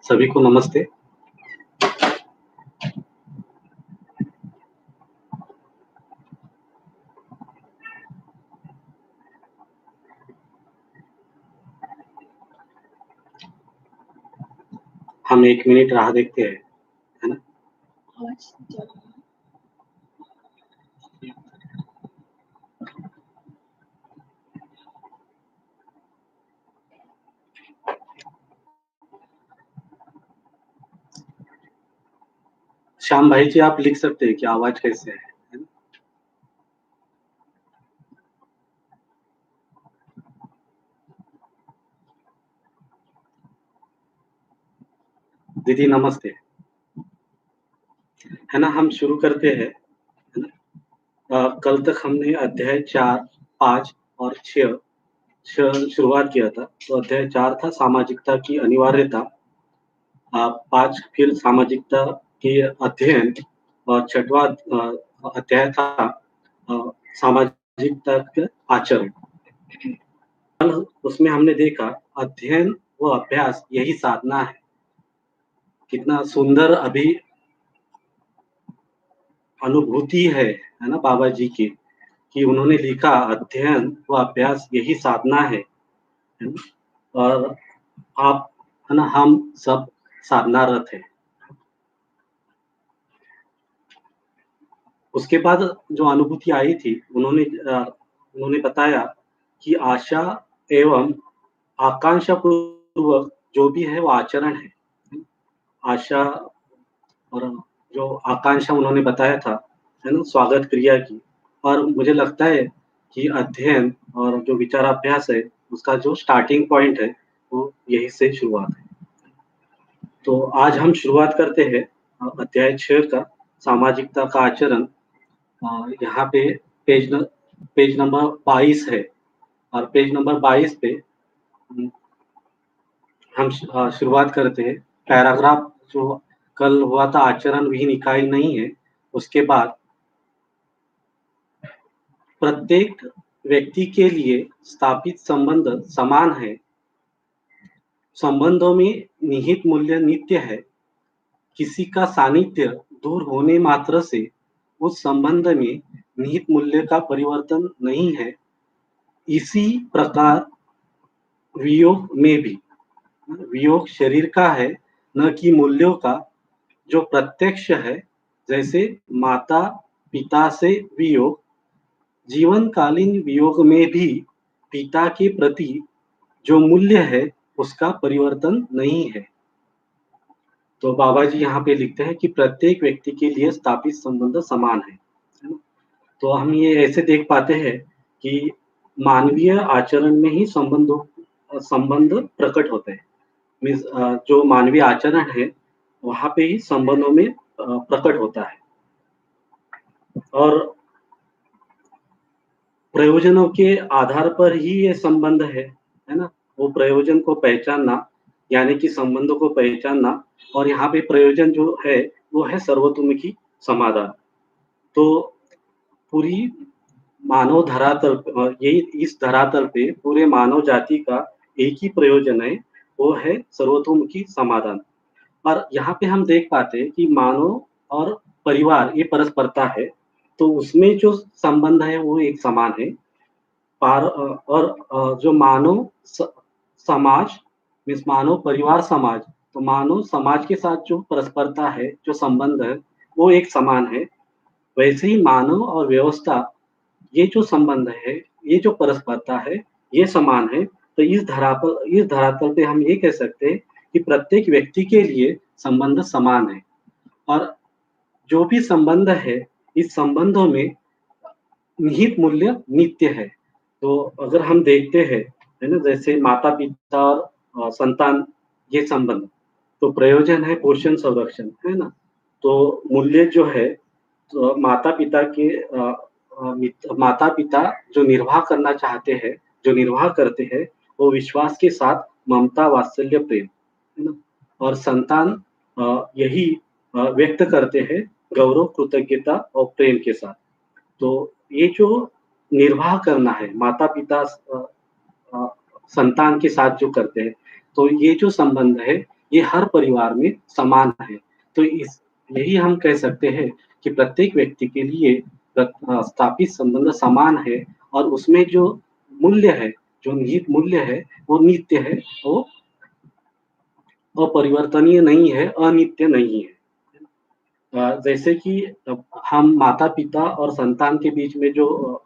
सभी को नमस्ते। हम 1 मिनट राह देखते हैं, है ना? श्याम भाई जी, आप लिख सकते हैं कि आवाज कैसे है ना? दीदी नमस्ते। है ना, हम शुरू करते हैं, है ना? कल तक हमने अध्याय 4, 5 और 6 शुरुआत किया था। तो अध्याय 4 था सामाजिकता की अनिवार्यता, 5 फिर सामाजिकता के अध्ययन और 6वां अध्याय था सामाजिकता के आचरण। कल उसमें हमने देखा अध्ययन व अभ्यास यही साधना है। कितना सुंदर अभी अनुभूति है ना बाबा जी की, कि उन्होंने लिखा अध्ययन व अभ्यास यही साधना है ना? और आप, है ना, हम सब साधनारत हैं। उसके बाद जो अनुभूति आई थी, उन्होंने बताया कि आशा एवं आकांक्षा पूर्वक जो भी है वो आचरण है। आशा और जो आकांक्षा उन्होंने बताया था, है ना, स्वागत क्रिया की। और मुझे लगता है कि अध्ययन और जो विचाराभ्यास है, उसका जो स्टार्टिंग पॉइंट है, वो यहीं से शुरुआत है। तो आज हम शुरुआत करते हैं अध्याय 6 का सामाजिकता का आचरण। यहाँ पे पेज नंबर 22 है और पेज नंबर 22 पे हम शुरुआत करते हैं। पैराग्राफ जो कल हुआ था आचरण विहीन इकाई नहीं है, उसके बाद प्रत्येक व्यक्ति के लिए स्थापित संबंध समान है, संबंधों में निहित मूल्य नित्य है, किसी का सानिध्य दूर होने मात्र से उस संबंध में निहित मूल्य का परिवर्तन नहीं है। इसी प्रकार वियोग में भी, वियोग शरीर का है न कि मूल्यों का, जो प्रत्यक्ष है। जैसे माता पिता से वियोग, जीवनकालीन वियोग में भी पिता के प्रति जो मूल्य है उसका परिवर्तन नहीं है। तो बाबा जी यहाँ पे लिखते हैं कि प्रत्येक व्यक्ति के लिए स्थापित संबंध समान है ना? तो हम ये ऐसे देख पाते हैं कि मानवीय आचरण में ही संबंध प्रकट होते हैं। मीन्स जो मानवीय आचरण है वहाँ पे ही संबंधों में प्रकट होता है। और प्रयोजनों के आधार पर ही ये संबंध है ना? वो प्रयोजन को पहचानना, यानी कि संबंधों को पहचानना, और यहाँ पे प्रयोजन जो है वो है सर्वतोमुखी समाधान। तो पूरी मानव धरातल यही इस धरातल पे पूरे मानव जाति का एक ही प्रयोजन है, वो है सर्वतोमुखी समाधान। और यहाँ पे हम देख पाते हैं कि मानव और परिवार ये परस्परता है, तो उसमें जो संबंध है वो एक समान है। और जो मानव समाज मीन्स मानव परिवार समाज, तो मानव समाज के साथ जो परस्परता है, जो संबंध है, वो एक समान है। वैसे ही मानव और व्यवस्था, ये जो संबंध है, ये जो परस्परता है, ये समान है। तो इस धरातल पे हम ये कह सकते हैं कि प्रत्येक व्यक्ति के लिए संबंध समान है। और जो भी संबंध है, इस संबंधों में निहित मूल्य नित्य है। तो अगर हम देखते हैं, है ना, जैसे माता-पिता और संतान, ये संबंध, तो प्रयोजन है पोषण संरक्षण, है ना? तो मूल्य जो है, तो माता-पिता जो निर्वाह करना चाहते हैं, जो निर्वाह करते हैं, वो विश्वास के साथ ममता, वात्सल्य, प्रेम, है ना? और संतान यही व्यक्त करते हैं गौरव, कृतज्ञता और प्रेम के साथ। तो ये जो निर्वाह करना है, माता-पिता अ, संतान के साथ जो करते हैं, तो ये जो संबंध है, ये हर परिवार में समान है। तो इस यही हम कह सकते हैं कि प्रत्येक व्यक्ति के लिए स्थापित संबंध समान है और उसमें जो मूल्य है, जो निहित मूल्य है, वो नित्य है, वो अपरिवर्तनीय नहीं है, अनित्य नहीं है। जैसे कि हम माता-पिता और संतान के बीच में जो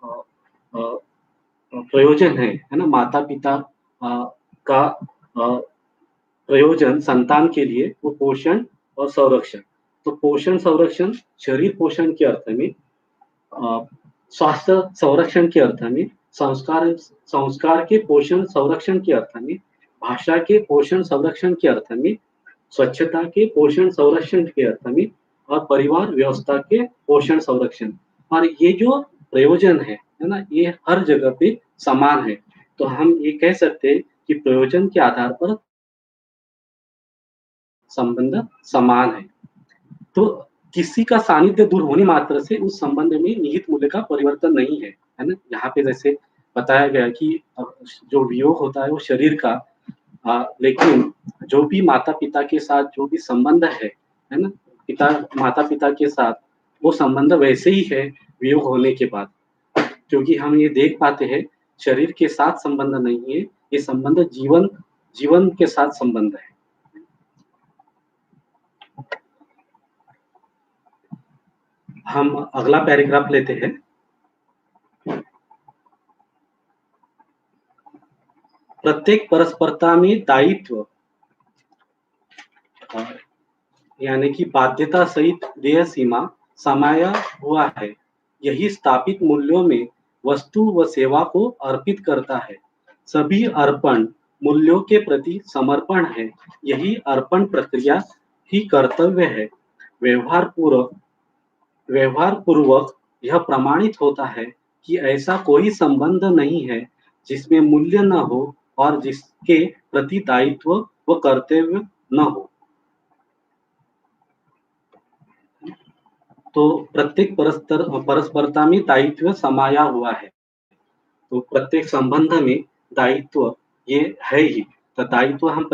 प्रयोजन है ना? माता-पिता का प्रयोजन संतान के लिए वो पोषण और संरक्षण। तो पोषण संरक्षण शरीर पोषण के अर्थ में, अ, स्वास्थ्य संरक्षण के अर्थ में, संस्कार संस्कार के पोषण संरक्षण के अर्थ में, भाषा के पोषण संरक्षण के अर्थ में, स्वच्छता के पोषण संरक्षण के अर्थ में और परिवार व्यवस्था के पोषण संरक्षण। और ये जो प्रयोजन है ना? ये हर जगह पे समान है। तो हम ये कह सकते हैं कि प्रयोजन के आधार पर संबंध समान है। तो किसी का सानिध्य दूर होने मात्र से उस संबंध में निहित मूल्य का परिवर्तन नहीं है ना? यहाँ पे जैसे बताया गया कि जो वियोग होता है वो शरीर का, लेकिन जो भी माता-पिता के साथ जो भी संबंध है ना? माता-पिता के साथ वो संबंध वैसे ही है वियोग होने के बाद। क्योंकि हम ये देख पाते हैं शरीर के साथ संबंध नहीं है, ये संबंध जीवन जीवन के साथ संबंध है। हम अगला पैराग्राफ लेते हैं। प्रत्येक परस्परता में दायित्व, अ, यानी कि बाध्यता सहित देय सीमा समाया हुआ है। यही स्थापित मूल्यों में वस्तु व सेवा को अर्पित करता है। सभी अर्पण मूल्यों के प्रति समर्पण है। यही अर्पण प्रक्रिया ही कर्तव्य है। व्यवहार पूर्वक व्यवहार पूर्वक यह प्रमाणित होता है कि ऐसा कोई संबंध नहीं है जिसमें मूल्य न हो और जिसके प्रति दायित्व व कर्तव्य न हो। तो प्रत्येक परस्परता में दायित्व समाया हुआ है। तो प्रत्येक संबंध में दायित्व ये है ही। तो दायित्व हम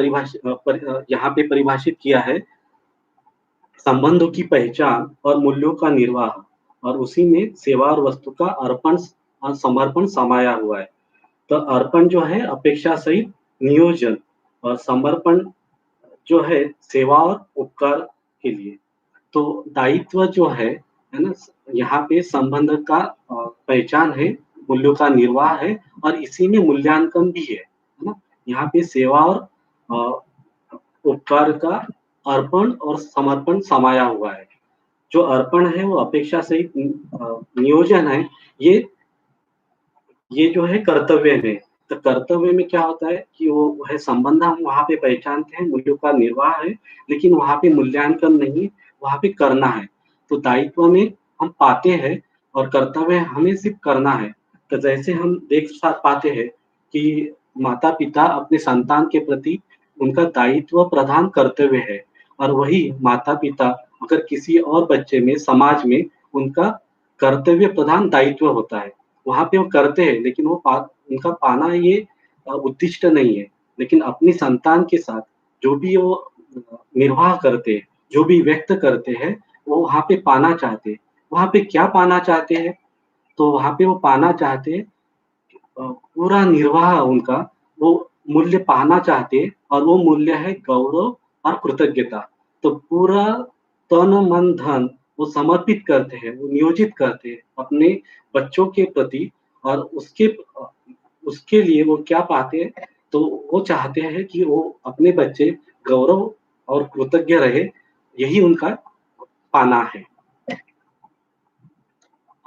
यहाँ पे परिभाषित किया है, संबंधों की पहचान और मूल्यों का निर्वाह और उसी में सेवा और वस्तु का अर्पण और समर्पण समाया हुआ है। तो अर्पण जो है अपेक्षा सहित नियोजन और समर्पण जो है सेवा और उपकार के लिए। तो दायित्व जो है ना? यहाँ पे संबंध का पहचान है, मूल्यों का निर्वाह है और इसी में मूल्यांकन भी है ना? यहाँ पे सेवा और उपकार का अर्पण और समर्पण समाया हुआ है। जो अर्पण है वो अपेक्षा सहित नियोजन है। ये ये जो है कर्तव्य में। तो कर्तव्य में क्या होता है कि वो है संबंध हम वहाँ पे पहचानते हैं, मूल्यों का निर्वाह है, लेकिन वहाँ पे मूल्यांकन नहीं, वहाँ पे करना है। तो दायित्व में हम पाते हैं और कर्तव्य हमें सिर्फ़ करना है। तो जैसे हम देख पाते हैं कि माता-पिता अपने संतान के प्रति उनका दायित्व प्रधान कर्तव्य है और वही माता-पिता अगर किसी और बच्चे में, समाज में उनका कर्तव्य प्रधान दायित्व होता है। वहाँ पे वो करते हैं, लेकिन वो उनका पाना ये उद्दिष्ट नहीं है। लेकिन अपनी संतान के साथ जो भी वो निर्वाह करते हैं, जो भी व्यक्त करते हैं, वो वहाँ पे पाना चाहते हैं। वहाँ पे क्या पाना चाहते हैं? तो वहाँ पे वो पाना चाहते हैं, पूरा निर्वाह उनका, वो मूल्य पाना चाहते हैं और वो मूल्य है गौरव और कृतज्ञता। तो पूरा तन, मन, धन वो समर्पित करते हैं, वो नियोजित करते हैं अपने बच्चों के प्रति और उसके लिए वो क्या पाते हैं, तो वो चाहते हैं कि वो अपने बच्चे गौरव और कृतज्ञ रहे, यही उनका पाना है।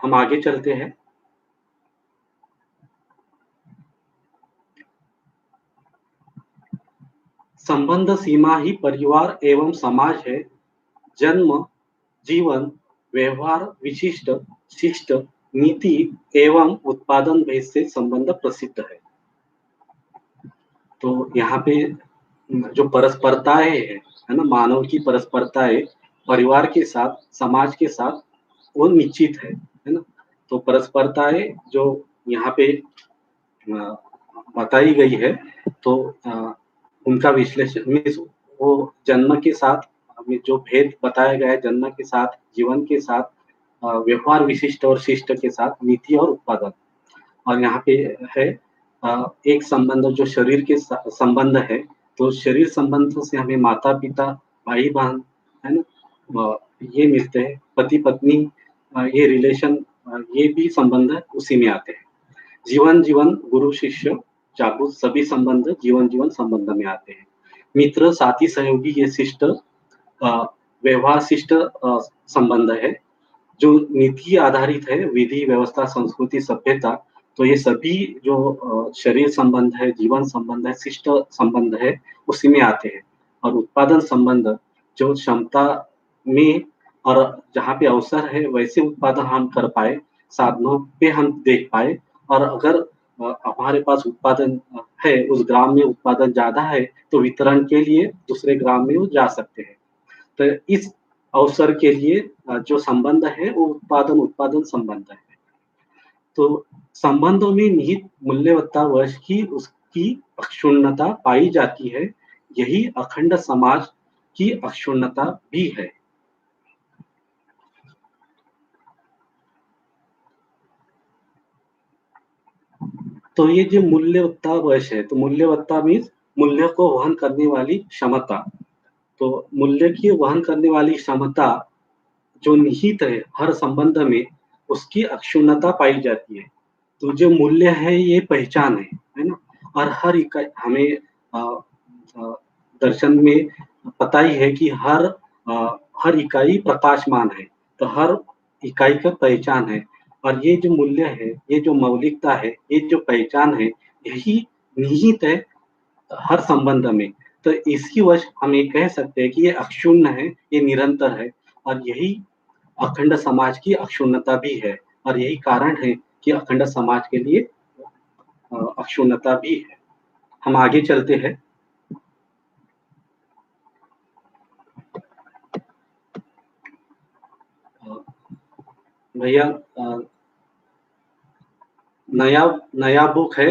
हम आगे चलते हैं। संबंध सीमा ही परिवार एवं समाज है। जन्म, जीवन, व्यवहार, विशिष्ट, शिष्ट, नीति एवं उत्पादन भेद से संबंध प्रसिद्ध है। तो यहाँ पे जो परस्परताएँ है ना? मानव की परस्परताएँ परिवार के साथ, समाज के साथ वो निश्चित है ना? तो परस्परताएँ जो यहाँ पे बताई गई है। तो उनका विश्लेषण मीन्स वो जन्म के साथ में जो भेद बताया गया है, जन्म के साथ, जीवन के साथ, व्यवहार विशिष्ट और शिष्ट के साथ नीति और उत्पादन। और यहाँ पे है एक संबंध जो शरीर के संबंध है, तो शरीर संबंध से हमें माता-पिता, भाई-बहन, है ना? ये मिलते हैं, पति-पत्नी, ये रिलेशन, ये भी संबंध उसी में आते हैं। जीवन-जीवन, गुरु-शिष्य, जागृत सभी संबंध जीवन-जीवन संबंध में आते हैं। मित्र, साथी, सहयोगी ये शिष्ट व्यवहार शिष्ट संबंध है। जो नीति आधारित है, विधि, व्यवस्था, संस्कृति, सभ्यता, तो ये सभी जो शरीर संबंध है, जीवन संबंध है, शिष्ट संबंध है, उसी में आते हैं। और उत्पादन संबंध जो क्षमता में और जहाँ पे अवसर है, वैसे उत्पादन हम कर पाएँ, साधनों पे हम देख पाएँ, और अगर हमारे पास उत्पादन है, उस ग्राम में उत्पादन ज़्यादा है, तो वितरण के लिए दूसरे ग्राम में वो जा सकते हैं। तो इस अवसर के लिए जो संबंध है वो उत्पादन संबंध है। तो संबंधों में निहित मूल्यवत्तावश ही उसकी अक्षुण्णता पाई जाती है। यही अखंड समाज की अक्षुण्णता भी है। तो ये जो मूल्यवत्तावश है, तो मूल्यवत्ता मीन्स मूल्य को वहन करने वाली क्षमता। तो मूल्य की वहन करने वाली क्षमता जो निहित है हर संबंध में, उसकी अक्षुण्णता पाई जाती है। तो जो मूल्य है ये पहचान है ना? और हर इकाई हमें अ, दर्शन में पता ही है कि हर इकाई प्रकाशमान है, तो हर इकाई का पहचान है। और ये जो मूल्य है, ये जो मौलिकता है, ये जो पहचान है, यही निहित है हर संबंध में। तो इसी वश हम ये कह सकते हैं कि ये अक्षुण्ण है, ये निरंतर है, और यही अखंड समाज की अक्षुण्णता भी है, और यही कारण है कि अखंड समाज के लिए अक्षुण्णता भी है। हम आगे चलते हैं। अ, भैया, नया नया बुक है,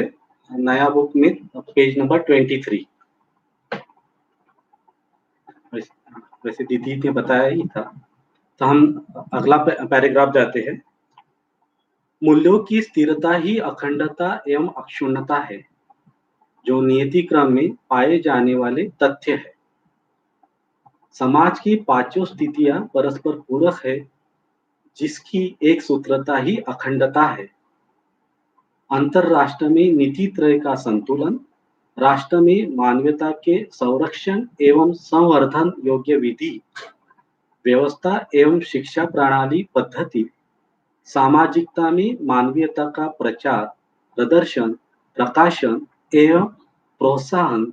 नया बुक में पेज नंबर 23। वैसे वैसे दीदी ने बताया ही था। तो हम अगला पैराग्राफ जाते हैं। मूल्यों की स्थिरता ही अखंडता एवं अक्षुण्णता है, जो नियति क्रम में पाए जाने वाले तथ्य है। समाज की पांचों स्थितियां परस्पर पूरक है, जिसकी एक सूत्रता ही अखंडता है। अंतरराष्ट्र में नीति त्रय का संतुलन, राष्ट्र में मानवता के संरक्षण एवं संवर्धन योग्य विधि, व्यवस्था एवं शिक्षा प्रणाली पद्धति, सामाजिकता में मानवीयता का प्रचार, प्रदर्शन, प्रकाशन एवं प्रोत्साहन,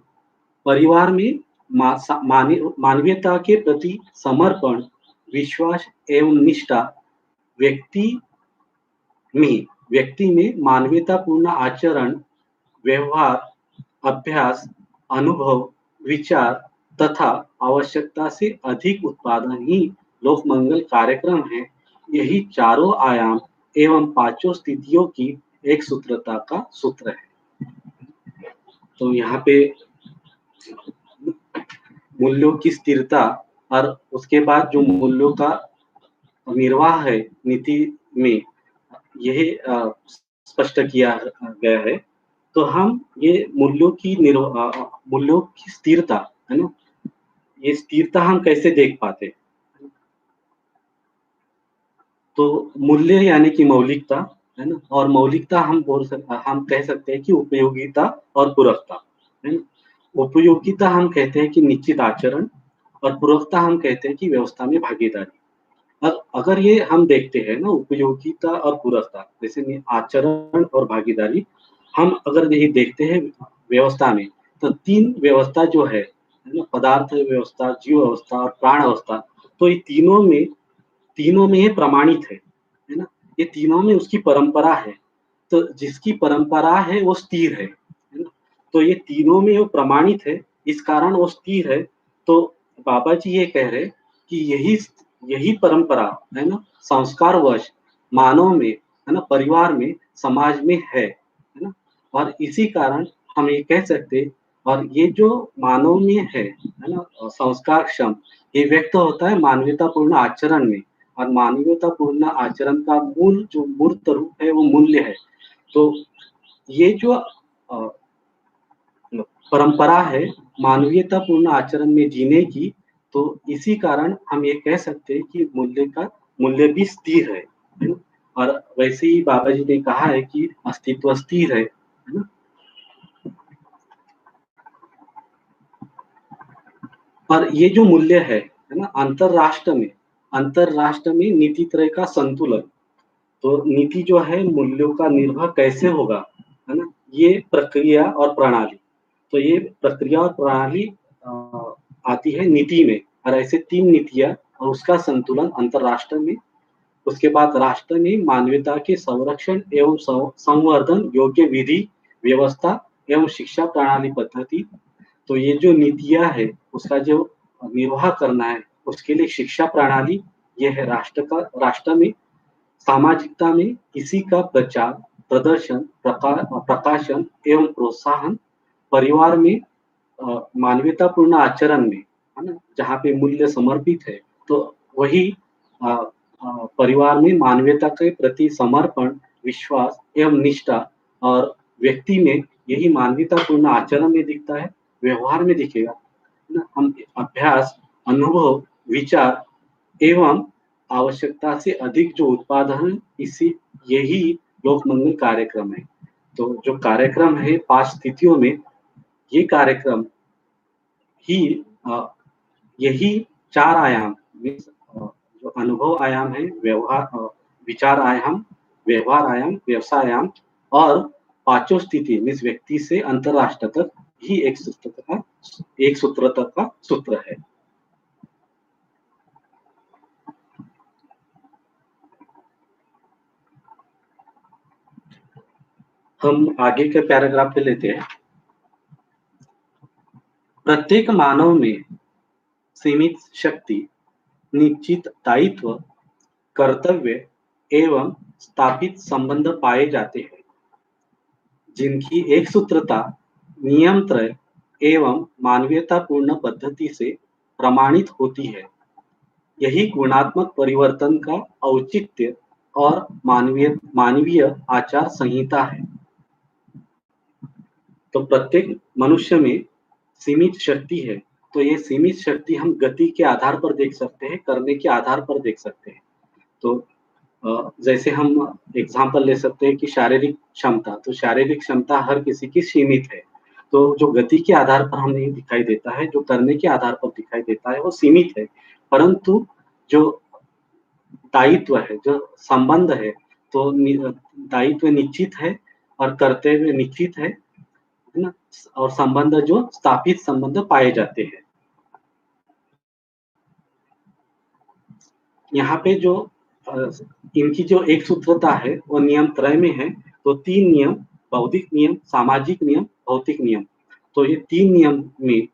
परिवार में मानवीयता के प्रति समर्पण, विश्वास एवं निष्ठा, व्यक्ति में व्यक्ति में मानवीयतापूर्ण आचरण, व्यवहार, अभ्यास, अनुभव, विचार तथा आवश्यकता से अधिक उत्पादन ही लोकमंगल कार्यक्रम है। यही चारों आयाम एवं पांचों स्थितियों की एक सूत्रता का सूत्र है। तो यहाँ पे मूल्यों की स्थिरता, और उसके बाद जो मूल्यों का निर्वाह है नीति में, यही स्पष्ट किया गया है। तो हम ये मूल्यों की स्थिरता, है ना? ये स्थिरता हम कैसे देख पाते हैं? तो मूल्य यानी कि मौलिकता, है ना? और मौलिकता हम कह सकते हैं कि उपयोगिता और पूरकता, है ना? उपयोगिता हम कहते हैं कि निश्चित आचरण, और पूरकता हम कहते हैं कि व्यवस्था में भागीदारी। अगर ये हम देखते हैं ना, उपयोगिता और पूरकता, जैसे में आचरण और भागीदारी, हम अगर यही देखते हैं व्यवस्था में, तो 3 व्यवस्था जो है ना? पदार्थ व्यवस्था, जीव अवस्था और प्राण अवस्था, तो ये तीनों में ये प्रमाणित है ना? ये तीनों में उसकी परंपरा है। तो जिसकी परंपरा है वो स्थिर है ना? तो ये तीनों में वो प्रमाणित है, इस कारण वो स्थिर है। तो बाबा जी ये कह रहे कि यही यही परंपरा, है ना? संस्कारवश मानव में, है ना? परिवार में, समाज में है ना? और इसी कारण हम ये कह सकते और ये जो मानव में है ना? संस्कारक्षम ये व्यक्त होता है मानवीयतापूर्ण आचरण में और मानवीयतापूर्ण आचरण का मूल जो मूर्त रूप है वो मूल्य है। तो ये जो परंपरा है मानवीयतापूर्ण आचरण में जीने की, तो इसी कारण हम ये कह सकते हैं कि मूल्य भी स्थिर है ना? और वैसे ही बाबा जी ने कहा है कि अस्तित्व स्थिर है ना? और ये जो मूल्य है ना? अंतरराष्ट्र में नीति त्रय का संतुलन, तो नीति जो है मूल्यों का निर्भर कैसे होगा, है ना? ये प्रक्रिया और प्रणाली। तो ये प्रक्रिया और प्रणाली आती है नीति में और ऐसे 3 नीतियाँ और उसका संतुलन अंतरराष्ट्र में, उसके बाद राष्ट्र में मानवता के संरक्षण एवं संवर्धन योग्य विधि, व्यवस्था एवं शिक्षा प्रणाली पद्धति। तो ये जो नीतियाँ है, उसका जो निर्वाह करना है, उसके लिए शिक्षा प्रणाली, ये है राष्ट्र में सामाजिकता में इसी का प्रचार, प्रदर्शन, प्रकाशन एवं प्रोत्साहन, परिवार में मानवीयतापूर्ण आचरण में, है ना? जहाँ पे मूल्य समर्पित है, तो वही अ परिवार में मानवता के प्रति समर्पण, विश्वास एवं निष्ठा और व्यक्ति में यही मानवीयतापूर्ण आचरण में दिखता है, व्यवहार में दिखेगा, है ना? हम अभ्यास, अनुभव, विचार एवं आवश्यकता से अधिक जो उत्पादन इसी यही लोकमंगल कार्यक्रम है। तो जो कार्यक्रम है 5 स्थितियों में, ये कार्यक्रम ही अ, यही 4 आयाम मीन्स जो अनुभव आयाम है, विचार आयाम, व्यवहार आयाम, व्यवसाय आयाम और पाँचों स्थिति मीन्स व्यक्ति से अंतरराष्ट्र तक ही एक सूत्र तक का सूत्र है। हम आगे के पैराग्राफ पे लेते हैं। प्रत्येक मानव में सीमित शक्ति, निश्चित दायित्व, कर्तव्य एवं स्थापित संबंध पाए जाते हैं, जिनकी एकसूत्रता, नियम त्रय एवं मानवीयतापूर्ण पद्धति से प्रमाणित होती है। यही गुणात्मक परिवर्तन का औचित्य और मानवीय आचार संहिता है। तो प्रत्येक मनुष्य में सीमित शक्ति है, तो ये सीमित शक्ति हम गति के आधार पर देख सकते हैं, करने के आधार पर देख सकते हैं। तो जैसे हम एग्ज़ाम्पल ले सकते हैं कि शारीरिक क्षमता, तो शारीरिक क्षमता हर किसी की सीमित है। तो जो गति के आधार पर हमें दिखाई देता है, जो करने के आधार पर दिखाई देता है, वो सीमित है। परंतु जो दायित्व है, जो संबंध है, तो दायित्व निश्चित है और कर्तव्य निश्चित है ना? और संबंध जो स्थापित संबंध पाए जाते हैं। यहाँ पे जो अ, इनकी जो एक सूत्रता है वो नियम त्रय में है। तो 3 नियम, बौद्धिक नियम, सामाजिक नियम, भौतिक नियम। तो ये 3 नियम में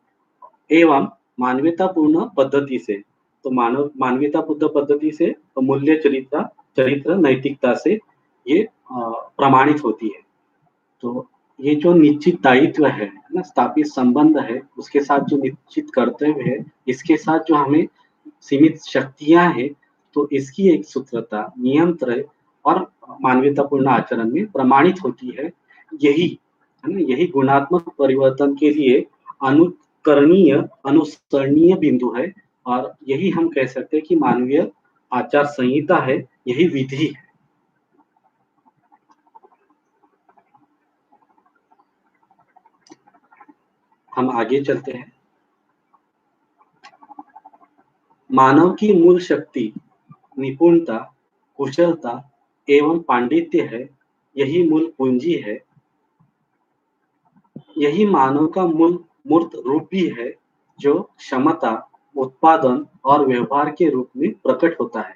एवं मानवीयतापूर्ण पद्धति से, तो मानवीयतापूर्ण पद्धति से तो मूल्य चरित्र नैतिकता से ये प्रमाणित होती है। तो ये जो निश्चित दायित्व है ना, स्थापित संबंध है, उसके साथ जो निश्चित कर्तव्य है, इसके साथ जो हमें सीमित शक्तियाँ हैं, तो इसकी एक सूत्रता, नियम त्रय और मानवीयतापूर्ण आचरण में प्रमाणित होती है। यही, है ना, यही गुणात्मक परिवर्तन के लिए अनुकरणीय, अनुसरणीय बिंदु है और यही हम कह सकते हैं कि मानवीय आचार संहिता है, यही विधि है। हम आगे चलते हैं। मानव की मूल शक्ति निपुणता, कुशलता एवं पांडित्य है, यही मूल पूंजी है। यही मानव का मूर्त रूप भी है, जो क्षमता, उत्पादन और व्यवहार के रूप में प्रकट होता है।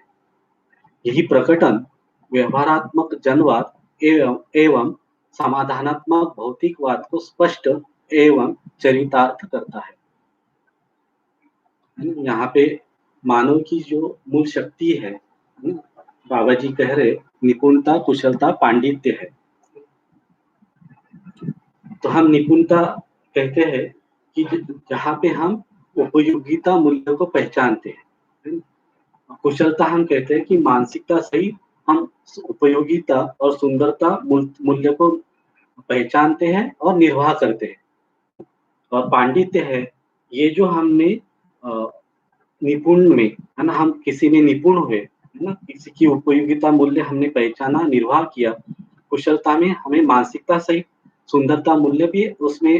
यही प्रकटन व्यवहारात्मक जनवाद एवं समाधानात्मक भौतिकवाद को स्पष्ट एवं चरितार्थ करता है। यहाँ पे मानव की जो मूल शक्ति है ना, बाबा जी कह रहे निपुणता, कुशलता, पांडित्य है। तो हम निपुणता कहते हैं कि जहाँ पे हम उपयोगिता मूल्य को पहचानते हैं, है ना? कुशलता हम कहते हैं कि मानसिकता सहित हम उपयोगिता और सुंदरता मूल्य को पहचानते हैं और निर्वाह करते हैं। और पांडित्य है, ये जो हमने अ, निपुण में, है ना, हम किसी में निपुण हुए, है ना, किसी की उपयोगिता मूल्य हमने पहचाना, निर्वाह किया। कुशलता में हमें मानसिकता सहित सुंदरता मूल्य भी उसमें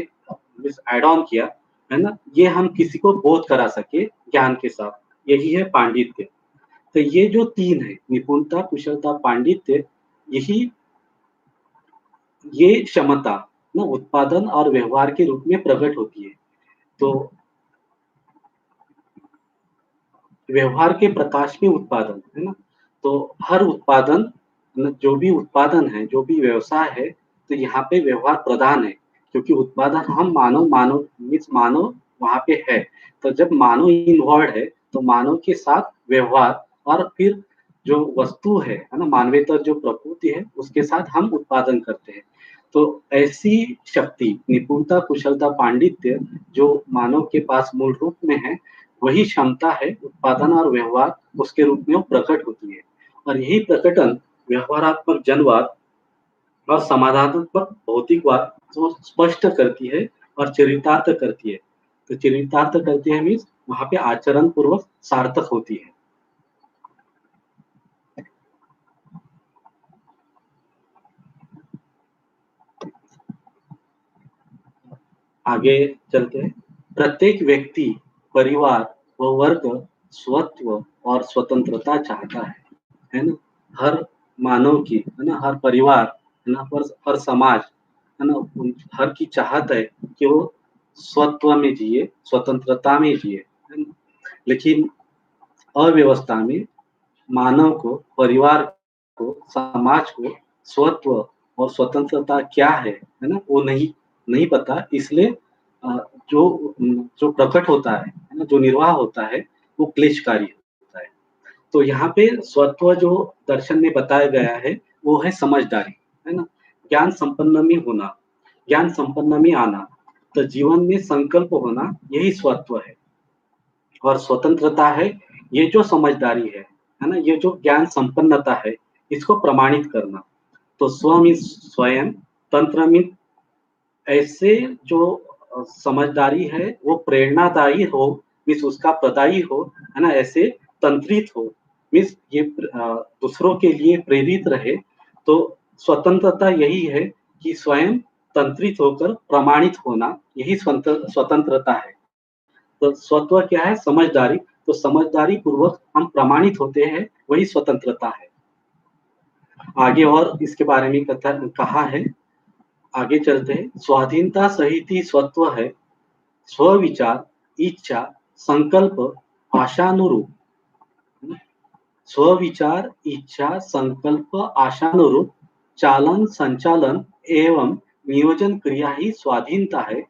ऐड ऑन किया, है ना? ये हम किसी को बोध करा सके ज्ञान के साथ, यही है पांडित्य। तो ये जो 3 है, निपुणता, कुशलता, पांडित्य, यही ये क्षमता ना उत्पादन और व्यवहार के रूप में प्रकट होती है। तो व्यवहार के प्रकाश में उत्पादन, है ना? तो हर उत्पादन न जो भी उत्पादन है, जो भी व्यवसाय है, तो यहाँ पे व्यवहार प्रधान है, क्योंकि उत्पादन हम मानव मानव मीन्स मानव वहाँ पे है। तो जब मानव इन्वॉल्व्ड है, तो मानव के साथ व्यवहार और फिर जो वस्तु है ना? मानवेतर जो प्रकृति है, उसके साथ हम उत्पादन करते हैं। तो ऐसी शक्ति, निपुणता, कुशलता, पांडित्य जो मानव के पास मूल रूप में है, वही क्षमता है उत्पादन और व्यवहार उसके रूप में वो प्रकट होती है। और यही प्रकटन व्यवहारात्मक जनवाद और समाधानात्मक भौतिकवाद को स्पष्ट करती है और चरितार्थ करती है। तो चरितार्थ करती है मीन्स वहाँ पे आचरण पूर्वक सार्थक होती है। आगे चलते हैं। प्रत्येक व्यक्ति, परिवार व वर्ग स्वत्व और स्वतंत्रता चाहता है ना? हर मानव की, है ना? हर परिवार, है ना? हर समाज, है ना? हर की चाहत है कि वो स्वत्व में जिए, स्वतंत्रता में जिए, है ना? लेकिन अव्यवस्था में मानव को, परिवार को, समाज को स्वत्व और स्वतंत्रता क्या है ना? वो नहीं नहीं पता, इसलिए अ, जो प्रकट होता है ना? जो निर्वाह होता है, वो क्लेशकारी होता है। तो यहाँ पे स्वत्व जो दर्शन में बताया गया है, वो है समझदारी, है ना? ज्ञान संपन्न में होना, ज्ञान संपन्न में आना, तो जीवन में संकल्प होना, यही स्वत्व है। और स्वतंत्रता है, ये जो समझदारी है ना? ये जो ज्ञान संपन्नता है, इसको प्रमाणित करना। तो स्व मीन्स स्वयं, तंत्र मीन्स ऐसे जो समझदारी है वो प्रेरणादायी हो, मीन्स उसका प्रदायी हो, है ना? ऐसे तंत्रित हो, मीन्स ये दूसरों के लिए प्रेरित रहे। तो स्वतंत्रता यही है कि स्वयं तंत्रित होकर प्रमाणित होना, यही स्वतंत्रता है। तो स्वत्व क्या है? समझदारी। तो समझदारी पूर्वक हम प्रमाणित होते हैं, वही स्वतंत्रता है। आगे और इसके बारे में कथा कहा है, आगे चलते हैं। स्वाधीनता सहित ही स्वत्व है, स्वविचार, इच्छा, संकल्प, आशानुरूप, स्वविचार, इच्छा, संकल्प, आशानुरूप चालन, संचालन एवं नियोजन क्रिया ही स्वाधीनता है,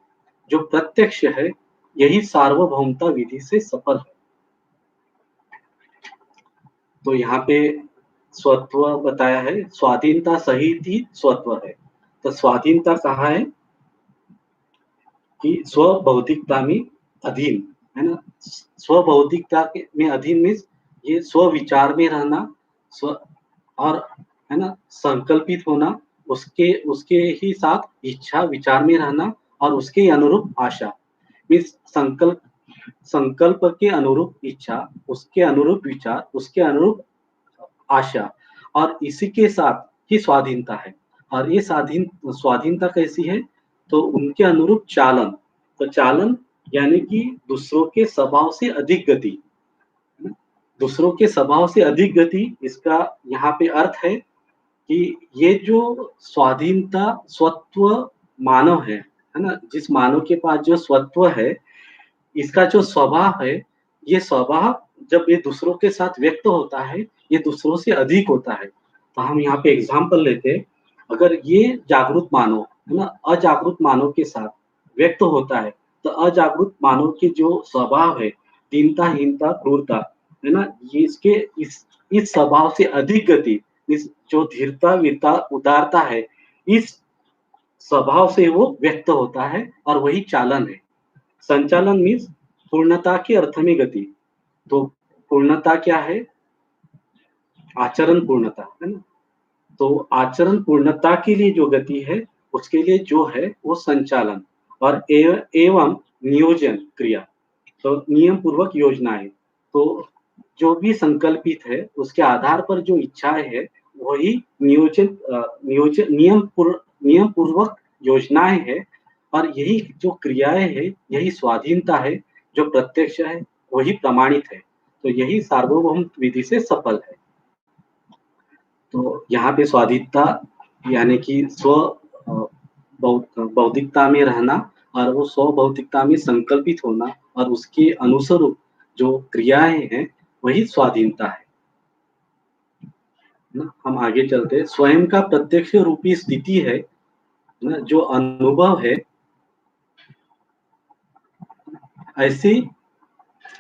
जो प्रत्यक्ष है, यही सार्वभौमता विधि से सफल है। तो यहाँ पे स्वत्व बताया है, स्वाधीनता सहित ही स्वत्व है। तो स्वाधीनता कहाँ है कि स्वबौद्धिकता में अधीन, है ना? स्वबौद्धिकता के में अधीन मीन्स ये स्वविचार में रहना, स्व और, है ना, संकल्पित होना, उसके उसके ही साथ इच्छा विचार में रहना और उसके अनुरूप आशा, मीन्स संकल्प के अनुरूप इच्छा, उसके अनुरूप विचार, उसके अनुरूप आशा, और इसी के साथ ही स्वाधीनता है। और ये स्वाधीनता कैसी है? तो उनके अनुरूप चालन। तो चालन यानी कि दूसरों के स्वभाव से अधिक गति, है ना? दूसरों के स्वभाव से अधिक गति, इसका यहाँ पे अर्थ है कि ये जो स्वाधीनता स्वत्व मानव है ना? जिस मानव के पास जो स्वत्व है, इसका जो स्वभाव है, ये स्वभाव जब ये दूसरों के साथ व्यक्त होता है, ये दूसरों से अधिक होता है। तो हम यहाँ पे एग्ज़ाम्पल लेते हैं, अगर ये जागरूक मानव, है ना, अजागरूक मानव के साथ व्यक्त होता है, तो अजागरूक मानव के जो स्वभाव है, दीनता, हीनता, क्रूरता, है ना? ये इस स्वभाव से अधिक गति इस जो धीरता, वीरता, उदारता है, इस स्वभाव से वो व्यक्त होता है और वही चालन है। संचालन मीन्स पूर्णता के अर्थ में गति। तो पूर्णता क्या है? आचरण पूर्णता, है ना? तो आचरण पूर्णता के लिए जो गति है, उसके लिए जो है वो संचालन और एवं नियोजन क्रिया। तो नियम पूर्वक योजनाएँ। तो जो भी संकल्पित है, उसके आधार पर जो इच्छाएँ है, वही नियम पूर्वक योजनाएँ है और यही जो क्रियाएँ है, यही स्वाधीनता है, जो प्रत्यक्ष है, वही प्रमाणित है। तो यही सार्वभौम विधि से सफल है। तो यहाँ पे स्वाधीनता यानी कि अ, बौद्धिकता में रहना और वो स्वबौद्धिकता में संकल्पित होना और उसके अनुसार जो क्रियाएँ हैं, वही स्वाधीनता है ना? हम आगे चलते हैं। स्वयं का प्रत्यक्ष रूपी स्थिति है ना, जो अनुभव है, ऐसी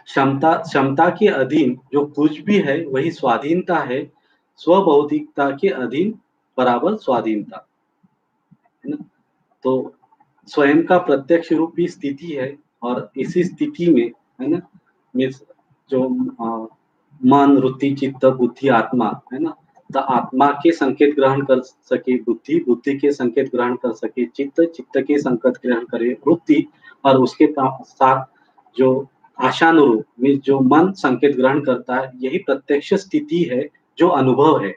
क्षमता के अधीन जो कुछ भी है, वही स्वाधीनता है। स्वबौद्धिकता के अधीन बराबर स्वाधीनता, है ना? तो स्वयं का प्रत्यक्ष रूपी स्थिति है और इसी स्थिति में, है ना, मीन्स जो मन, वृत्ति, चित्त, बुद्धि, आत्मा, है ना? तो आत्मा के संकेत ग्रहण कर सके बुद्धि, बुद्धि के संकेत ग्रहण कर सके चित्त, चित्त के संकेत ग्रहण करे वृत्ति और उसके साथ जो आशानुरूप मीन्स जो मन संकेत ग्रहण करता है, यही प्रत्यक्ष स्थिति है, जो अनुभव है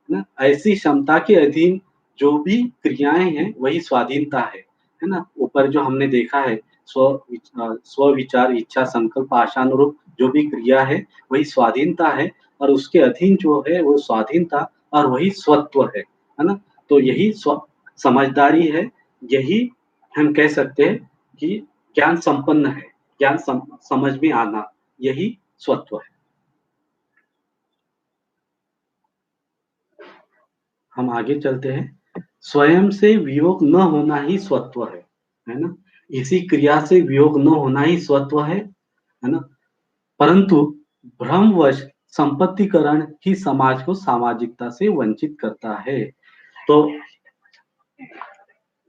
ना? ऐसी क्षमता के अधीन जो भी क्रियाएँ हैं, वही स्वाधीनता है ना? ऊपर जो हमने देखा है स्व-विचार, इच्छा, संकल्प, आशानुरूप जो भी क्रिया है, वही स्वाधीनता है और उसके अधीन जो है वो स्वाधीनता और वही स्वत्व है ना? तो यही समझदारी है, यही हम कह सकते हैं कि ज्ञान संपन्न है, ज्ञान समझ में आना, यही स्वत्व है। हम आगे चलते हैं। स्वयं से वियोग न होना ही स्वत्व है ना? इसी क्रिया से वियोग न होना ही स्वत्व है ना? परंतु भ्रमवश संपत्तिकरण ही समाज को सामाजिकता से वंचित करता है। तो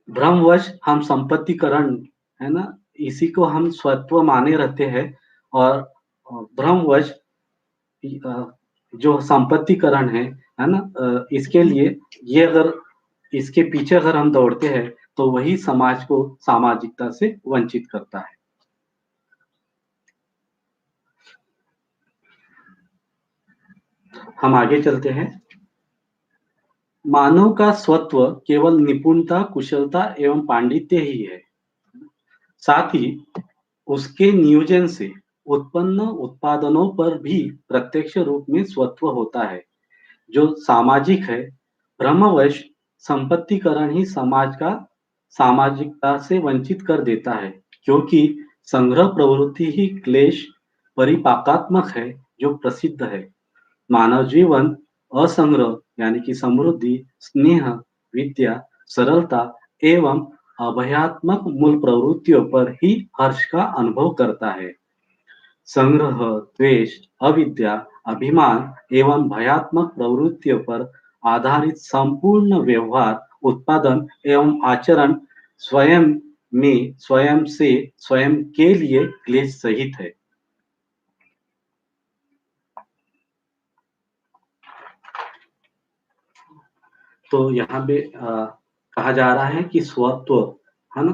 भ्रमवश हम संपत्तिकरण, है ना? इसी को हम स्वत्व माने रहते हैं और भ्रमवश जो संपत्तिकरण है ना? इसके लिए ये अगर इसके पीछे अगर हम दौड़ते हैं, तो वही समाज को सामाजिकता से वंचित करता है। हम आगे चलते हैं। मानव का स्वत्व केवल निपुणता, कुशलता एवं पांडित्य ही है। साथ ही उसके नियोजन से उत्पन्न उत्पादनों पर भी प्रत्यक्ष रूप में स्वत्व होता है। जो सामाजिक है, भ्रमवश संपत्तिकरण ही समाज का सामाजिकता से वंचित कर देता है, क्योंकि संग्रह प्रवृत्ति ही क्लेश परिपाकात्मक है, जो प्रसिद्ध है। मानव जीवन असंग्रह यानी कि समृद्धि, स्नेह, विद्या, सरलता एवं अभयात्मक मूल प्रवृत्तियों पर ही हर्ष का अनुभव करता है। संग्रह, द्वेष, अविद्या, अभिमान एवं भयात्मक प्रवृत्तियों पर आधारित संपूर्ण व्यवहार, उत्पादन एवं आचरण स्वयं में स्वयं से स्वयं के लिए क्लेश सहित है। तो यहाँ पे कहा जा रहा है कि स्वत्व, है ना?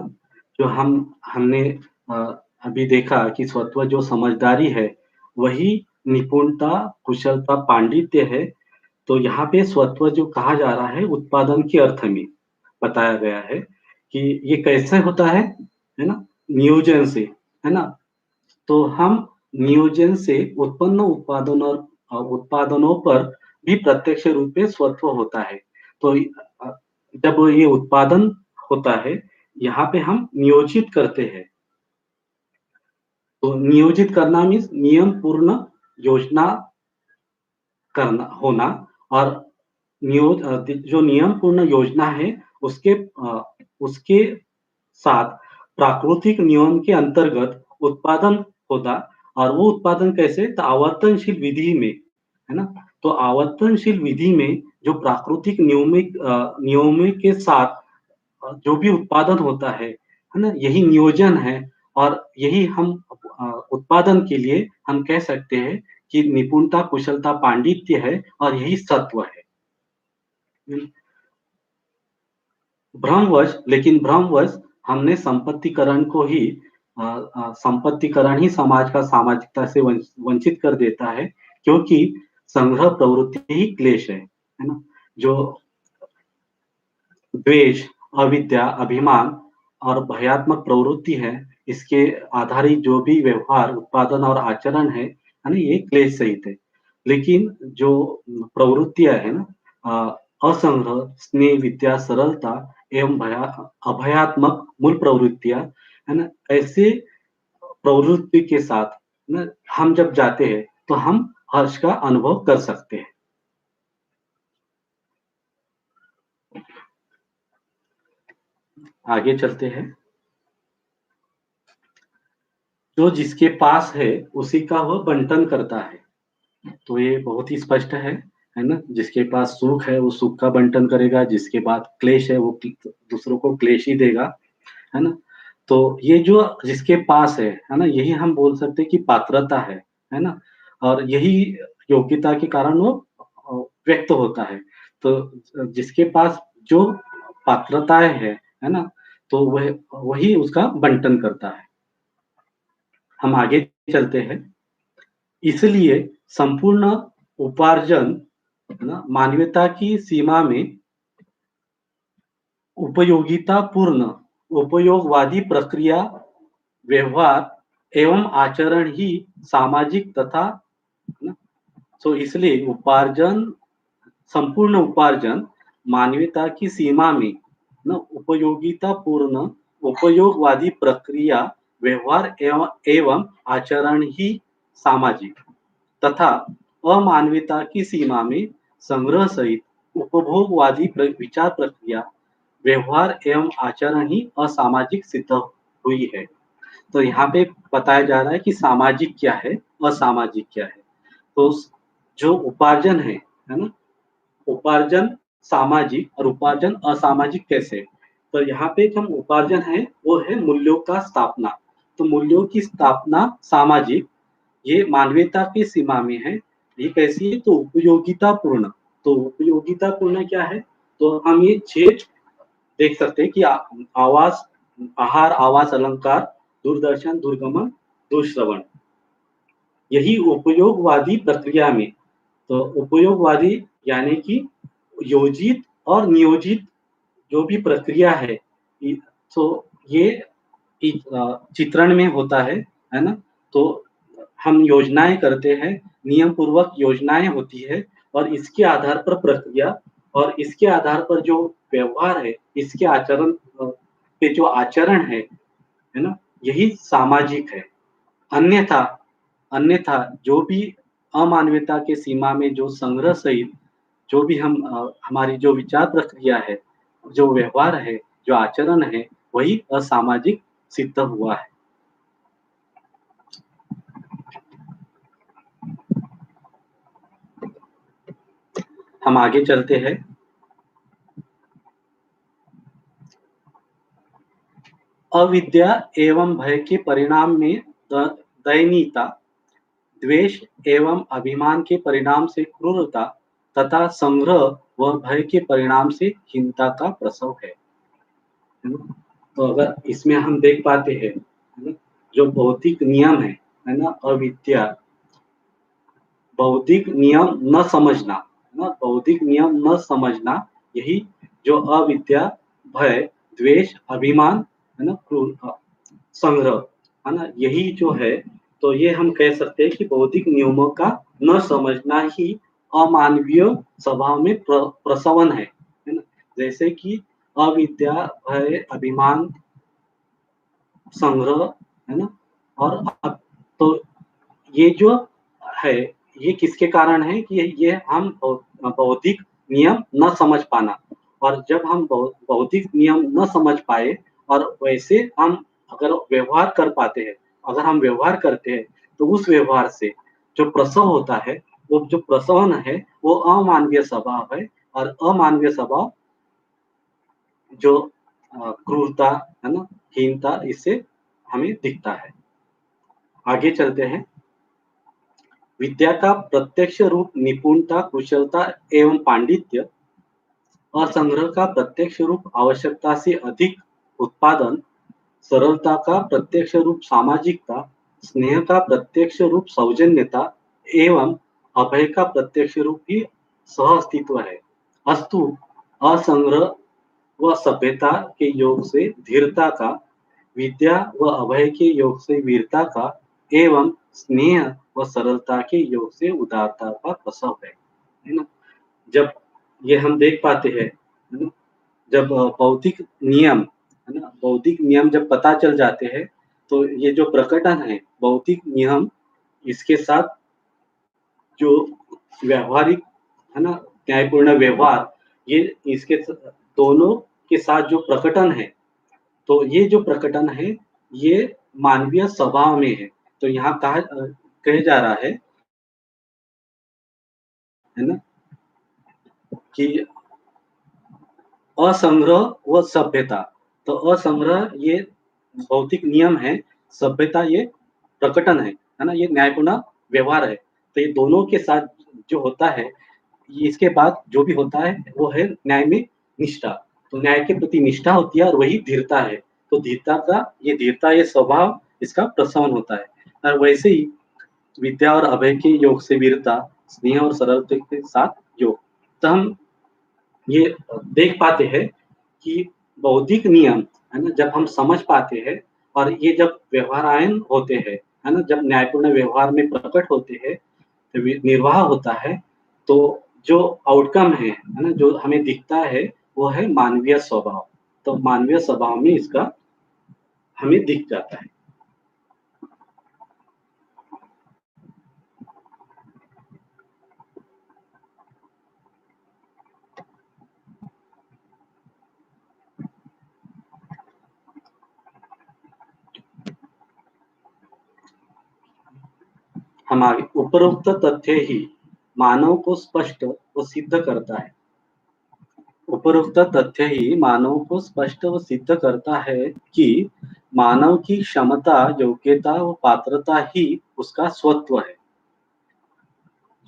जो हमने अ, अभी देखा कि स्वत्व जो समझदारी है, वही निपुणता, कुशलता, पांडित्य है। तो यहाँ पे स्वत्व जो कहा जा रहा है, उत्पादन के अर्थ में बताया गया है कि ये कैसे होता है ना? नियोजन से, है ना? तो हम नियोजन से उत्पन्न उत्पादनों पर भी प्रत्यक्ष रूप में स्वत्व होता है। तो जब ये उत्पादन होता है, यहाँ पे हम नियोजित करते हैं। तो नियोजित करना मीन्स नियम पूर्ण योजना करना होना और जो नियम पूर्ण योजना है, उसके साथ प्राकृतिक नियम के अंतर्गत उत्पादन होता और वो उत्पादन कैसे? तो आवर्तनशील विधि में, है ना? तो आवर्तनशील विधि में जो प्राकृतिक नियमों के साथ जो भी उत्पादन होता है ना? यही नियोजन है और यही हम उत्पादन के लिए हम कह सकते हैं कि निपुणता, कुशलता, पांडित्य है और यही सत्व है। हुँ, भ्रमवश हमने संपत्तिकरण को ही संपत्तिकरण ही समाज का सामाजिकता से वंचित कर देता है, क्योंकि संग्रह प्रवृत्ति ही क्लेश है ना? जो द्वेष, अविद्या, अभिमान और भयात्मक प्रवृत्ति है, इसके आधारित जो भी व्यवहार, उत्पादन और आचरण है ना? ये क्लेश सहित है। लेकिन जो प्रवृत्तियाँ है ना असंग्रह, स्नेह, विद्या, सरलता एवं अभयात्मक मूल प्रवृत्तियाँ, है ना? ऐसे प्रवृत्ति के साथ ना हम जब जाते हैं, तो हम हर्ष का अनुभव कर सकते हैं। आगे चलते हैं। जो जिसके पास है, उसी का वह बंटन करता है। तो ये बहुत ही स्पष्ट है ना? जिसके पास सुख है, वो सुख का बंटन करेगा, जिसके पास क्लेश है, वो दूसरों को क्लेश ही देगा, है ना? तो ये जो जिसके पास है ना? यही हम बोल सकते हैं कि पात्रता है ना? और यही योग्यता के कारण वो व्यक्त होता है। तो जिसके पास जो पात्रताएँ है ना? तो वही उसका बंटन करता है। हम आगे चलते हैं। इसलिए संपूर्ण उपार्जन है ना, मानवता की सीमा में उपयोगितापूर्ण, उपयोगवादी प्रक्रिया, व्यवहार एवं आचरण ही सामाजिक तथा है ना, तो इसलिए संपूर्ण उपार्जन मानवता की सीमा में ना उपयोगितापूर्ण, उपयोगवादी प्रक्रिया, व्यवहार एवं आचरण ही सामाजिक तथा अमानवीयता की सीमा में संग्रह सहित उपभोगवादी विचार प्रक्रिया, व्यवहार एवं आचरण ही असामाजिक सिद्ध हुई है। तो यहाँ पे बताया जा रहा है कि सामाजिक क्या है, असामाजिक क्या है। तो जो उपार्जन है ना? उपार्जन सामाजिक और उपार्जन असामाजिक कैसे? तो यहाँ पे जो उपार्जन है, वो है मूल्यों का स्थापना। तो मूल्यों की स्थापना सामाजिक, ये मानवीयता की सीमा में है। ये कैसी है? तो उपयोगितापूर्ण। तो उपयोगितापूर्ण क्या है? तो हम ये 6 देख सकते हैं कि आवास, आहार, आवास, अलंकार, दूरदर्शन, दूरगमन, दूरश्रवण। यही उपयोगवादी प्रक्रिया में, तो उपयोगवादी यानी कि योजित और नियोजित जो भी प्रक्रिया है, इ तो ये चित्रण में होता है ना? तो हम योजनाएँ करते हैं, नियम पूर्वक योजनाएँ होती है और इसके आधार पर प्रक्रिया और इसके आधार पर जो व्यवहार है, इसके आचरण पे जो आचरण है ना? यही सामाजिक है। अन्यथा अन्यथा जो भी अमानवीयता के सीमा में जो संग्रह सहित जो भी हमारी जो विचार प्रक्रिया है, जो व्यवहार है, जो आचरण है, वही असामाजिक सिद्ध हुआ है। हम आगे चलते हैं। अविद्या एवं भय के परिणाम में दयनीयता, द्वेष एवं अभिमान के परिणाम से क्रूरता तथा संग्रह व भय के परिणाम से हीनता का प्रसव है ना? तो अगर इसमें हम देख पाते हैं, है ना? जो भौतिक नियम है ना? अविद्या, बौद्धिक नियम न समझना, है ना? बौद्धिक नियम न समझना, यही जो अविद्या, भय, द्वेष, अभिमान, है ना? संग्रह, है ना? यही जो है, तो ये हम कह सकते हैं कि बौद्धिक नियमों का न समझना ही अमानवीय स्वभाव में प्रसवन है ना? जैसे कि अविद्या, भय, अभिमान, संग्रह, है ना? और तो ये जो है, ये किसके कारण है कि ये हम बौद्धिक नियम न समझ पाना, और जब हम बौद्धिक नियम न समझ पाए और वैसे हम अगर व्यवहार कर पाते हैं, अगर हम व्यवहार करते हैं, तो उस व्यवहार से जो प्रसव होता है, वो जो प्रसवन है वो अमानवीय स्वभाव है और अमानवीय स्वभाव जो क्रूरता है ना, हीनता इससे हमें दिखता है। आगे चलते हैं। विद्या का प्रत्यक्ष रूप निपुणता, कुशलता एवं पांडित्य और संग्रह का प्रत्यक्ष रूप आवश्यकता से अधिक उत्पादन, सरलता का प्रत्यक्ष रूप सामाजिकता, स्नेह का प्रत्यक्ष रूप सौजन्यता एवं अभय का प्रत्यक्ष रूप ही सह-अस्तित्व है। अस्तु असंग्रह व सभ्यता के योग से धीरता का, विद्या व अभय के योग से वीरता का एवं स्नेह व सरलता के योग से उदारता का प्रसव है ना? जब ये हम देख पाते हैं, है ना? जब भौतिक नियम, है ना? भौतिक नियम जब पता चल जाते हैं, तो ये जो प्रकटन है, भौतिक नियम इसके साथ जो व्यावहारिक, है ना? न्यायपूर्ण व्यवहार, ये इसके दोनों के साथ जो प्रकटन है, तो ये जो प्रकटन है, ये मानवीय स्वभाव में है। तो यहाँ कहे जा रहा है ना? कि असंग्रह व सभ्यता। तो असंग्रह ये भौतिक नियम है, सभ्यता ये प्रकटन है ना? ये न्यायपूर्ण व्यवहार है। तो ये दोनों के साथ जो होता है, ये इसके बाद जो भी होता है, वो है न्याय में निष्ठा। तो न्याय के प्रति निष्ठा होती है और वही धीरता है। तो धीरता, ये स्वभाव इसका प्रशमन होता है। और वैसे ही विद्या और अभय के योग से वीरता, स्नेह और सरलता के साथ योग। तो हम ये देख पाते हैं कि बौद्धिक नियम, है ना? जब हम समझ पाते हैं और ये जब व्यवहारायन होते हैं, है ना? जब न्यायपूर्ण व्यवहार में प्रकट होते हैं, निर्वाह होता है, तो जो आउटकम है ना? जो हमें दिखता है, वो है मानवीय स्वभाव। तो मानवीय स्वभाव में इसका हमें दिख जाता है। हमारे उपरोक्त तथ्य ही मानव को स्पष्ट व सिद्ध करता है। उपरोक्त तथ्य ही मानव को स्पष्ट व सिद्ध करता है कि मानव की क्षमता, योग्यता व पात्रता ही उसका स्वत्व है।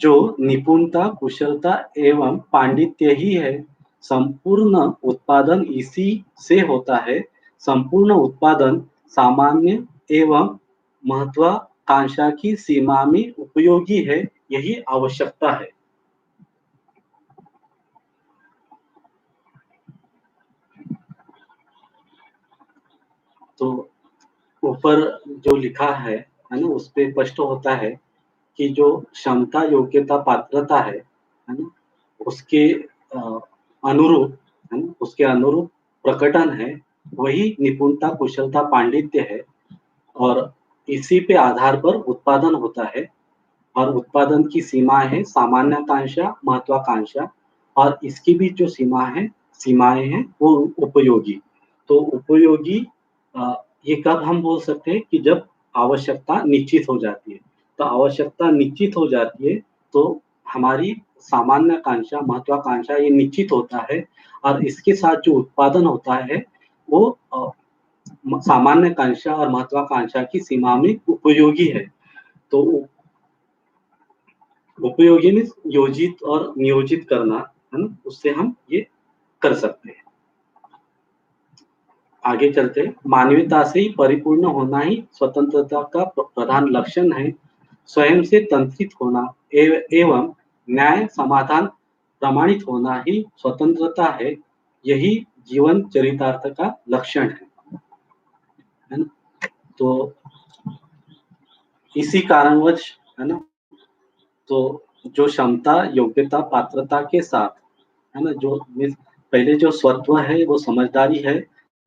जो निपुणता, कुशलता एवं पांडित्य ही है, संपूर्ण उत्पादन इसी से होता है। संपूर्ण उत्पादन सामान्य एवं महत्वाकांक्षा की सीमा में उपयोगी है, यही आवश्यकता है। तो ऊपर जो लिखा है ना? उसपे स्पष्ट होता है कि जो क्षमता, योग्यता, पात्रता है ना? उसके अनुरूप, है ना? उसके अनुरूप प्रकटन है, वही निपुणता, कुशलता, पांडित्य है और इसी पे आधार पर उत्पादन होता है और उत्पादन की सीमा है सामान्याकांक्षा, महत्वाकांक्षा और इसकी भी जो सीमाएँ हैं, वो उपयोगी। तो उपयोगी ये कब हम बोल सकते हैं कि जब आवश्यकता निश्चित हो जाती है। तो आवश्यकता निश्चित हो जाती है, तो हमारी सामान्याकांक्षा, महत्वाकांक्षा ये निश्चित होता है और इसके साथ जो उत्पादन होता है, वो सामान्याकांक्षा और महत्वाकांक्षा की सीमा में उपयोगी है। तो उपयोगी मीन्स योजित और नियोजित करना, है ना? उससे हम ये कर सकते हैं। आगे चलते हैं। मानवीयता से ही परिपूर्ण होना ही स्वतंत्रता का प्रधान लक्षण है। स्वयं से तंत्रित होना एवं न्याय समाधान प्रमाणित होना ही स्वतंत्रता है। यही जीवन चरितार्थ का लक्षण है ना? तो इसी कारणवश, है ना? तो जो क्षमता, योग्यता, पात्रता के साथ, है ना? जो मीन्स पहले जो स्वत्व है वो समझदारी है।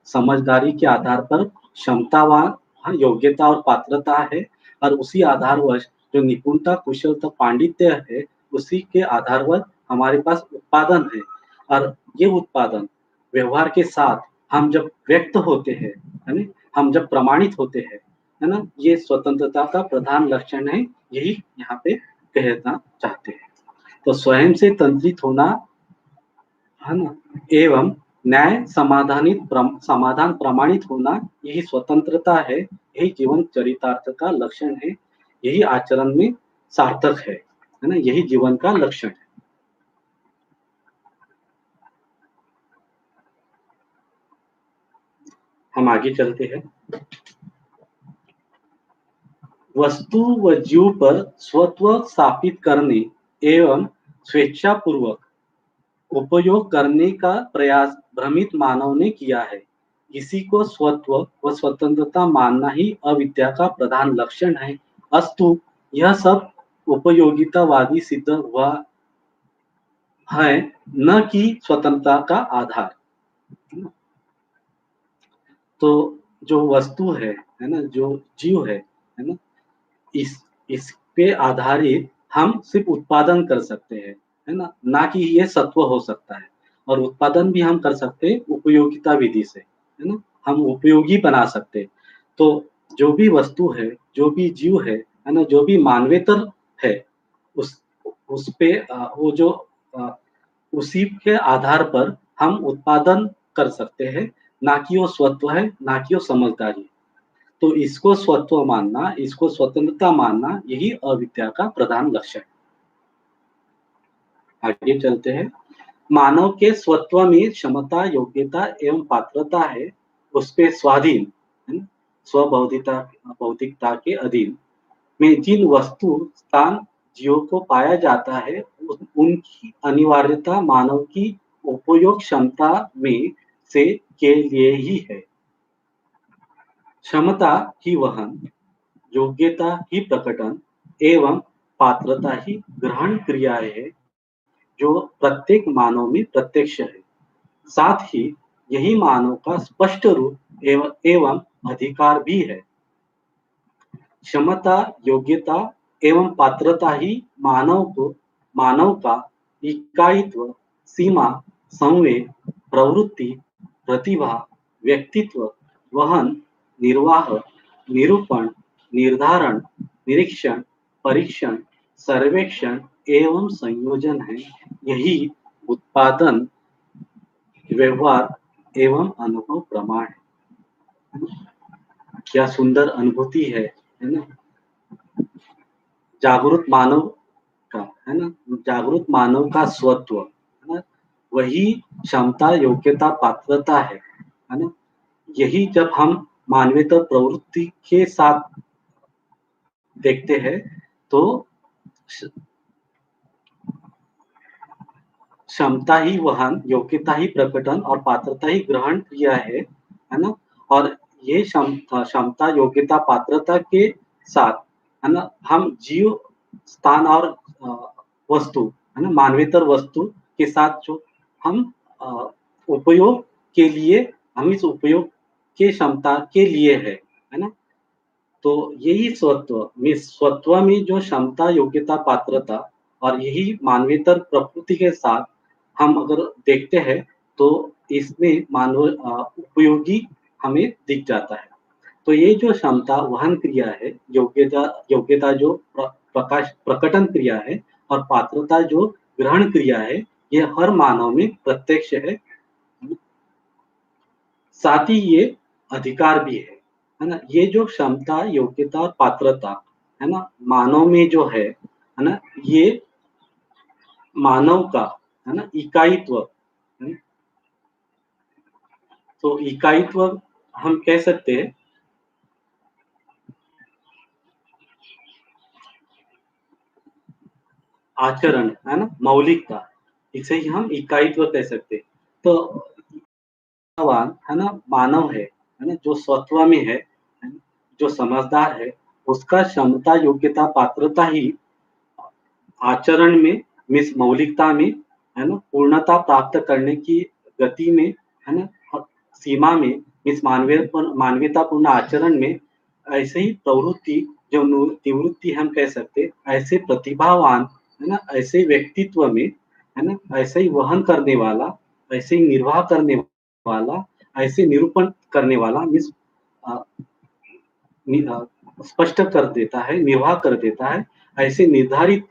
समझदारी के आधार पर क्षमतावान, हाँ, योग्यता और पात्रता है और उसी आधारवश जो निपुणता, कुशलता, पांडित्य है, उसी के आधार पर हमारे पास उत्पादन है और ये उत्पादन व्यवहार के साथ हम जब व्यक्त होते हैं, है ना? हम जब प्रमाणित होते हैं, है ना? ये स्वतंत्रता का प्रधान लक्षण है, यही यहाँ पे कहना चाहते हैं। तो स्वयं से तंत्रित होना, है ना? एवं न्याय समाधान प्रमाणित होना, यही स्वतंत्रता है, यही जीवन चरितार्थ का लक्षण है, यही आचरण में सार्थक है ना? यही जीवन का लक्षण है। हम आगे चलते हैं। वस्तु व जीव पर स्वत्व स्थापित करने एवं स्वेच्छापूर्वक उपयोग करने का प्रयास भ्रमित मानव ने किया है। इसी को स्वत्व व स्वतंत्रता मानना ही अविद्या का प्रधान लक्षण है। अस्तु यह सब उपयोगितावादी सिद्ध हुआ है, न कि स्वतंत्रता का आधार। तो जो वस्तु है ना, जो जीव है ना, इस पे आधारित हम सिर्फ उत्पादन कर सकते हैं, है ना? ना कि ये सत्व हो सकता है। और उत्पादन भी हम कर सकते हैं उपयोगिता विधि से, है ना? हम उपयोगी बना सकते हैं। तो जो भी वस्तु है, जो भी जीव है ना? जो भी मानवेतर है, उस उस पे वो जो अ, उसी के आधार पर हम उत्पादन कर सकते हैं, ना कि वो स्वत्व है, ना कि वो समझदारी है। तो इसको स्वत्व मानना, इसको स्वतंत्रता मानना, यही अविद्या का प्रधान लक्षण है। आगे चलते हैं। मानव के स्वत्व में क्षमता, योग्यता एवं पात्रता है, उस पे स्वाधीन, है ना? स्वबौद्धिकता बौद्धिकता के अधीन में जिन वस्तु, स्थान, जीवों को पाया जाता है, उनकी अनिवार्यता मानव की उपयोग क्षमता में से के लिए ही है। क्षमता ही वहन, योग्यता ही प्रकटन एवं पात्रता ही ग्रहण क्रियाएं है, जो प्रत्येक मानव में प्रत्यक्ष है। साथ ही यही मानव का स्पष्ट रूप एवं अधिकार भी है। क्षमता, योग्यता एवं पात्रता ही मानव का इकाईत्व, सीमा, संवेग, प्रवृत्ति, प्रतिभा, व्यक्तित्व, वहन, निर्वाह, निरूपण, निर्धारण, निरीक्षण, परीक्षण, सर्वेक्षण एवं संयोजन है। यही उत्पादन, व्यवहार एवं अनुभव प्रमाण है। क्या सुंदर अनुभूति है ना? जागरूक मानव का, है ना? जागरूक मानव का स्वत्व, है ना? वही क्षमता, योग्यता, पात्रता है ना? यही जब हम मानवीय प्रवृत्ति के साथ देखते हैं, तो क्षमता ही वहन, योग्यता ही प्रकटन और पात्रता ही ग्रहण क्रिया है ना? और ये क्षमता, योग्यता, पात्रता के साथ, है ना, हम जीव, स्थान और वस्तु, है ना, मानवेतर वस्तु के साथ जो हम उपयोग के लिए, हम इस उपयोग के क्षमता के लिए है ना? तो यही स्वत्व में जो क्षमता, योग्यता, पात्रता और यही मानवेतर प्रकृति के साथ हम अगर देखते हैं, तो इसमें उपयोगी हमें दिख जाता है। तो ये जो क्षमता वहन क्रिया है, योग्यता योग्यता जो प्रकटन क्रिया है और पात्रता जो ग्रहण क्रिया है, ये हर मानव में प्रत्यक्ष है। साथ ही ये अधिकार भी है ना? ये जो क्षमता, योग्यता और पात्रता, है ना? मानव में जो है ना? ये मानव का, है ना, इकाईत्व, है ना? तो इकाईत्व हम कह सकते हैं, आचरण, है ना? मौलिकता, इसे ही हम इकाईत्व कह सकते हैं। तो भगवान, है ना, मानव है ना, जो स्वत्व में है ना? जो समझदार है, उसका क्षमता, योग्यता, पात्रता ही आचरण में, मीन्स मौलिकता में, है ना, पूर्णता प्राप्त करने की गति में, है ना, सीमा में, मीन्स मानवीयतापूर्ण आचरण में, ऐसे ही प्रवृत्ति, जो निवृत्ति हम कह सकते हैं, ऐसे प्रतिभावान, है ना, ऐसे व्यक्तित्व में, है ना, ऐसे ही वहन करने वाला, ऐसे ही निर्वाह करने वाला, ऐसे निरूपण करने वाला, मीन्स स्पष्ट कर देता है, निर्वाह कर देता है, ऐसे निर्धारित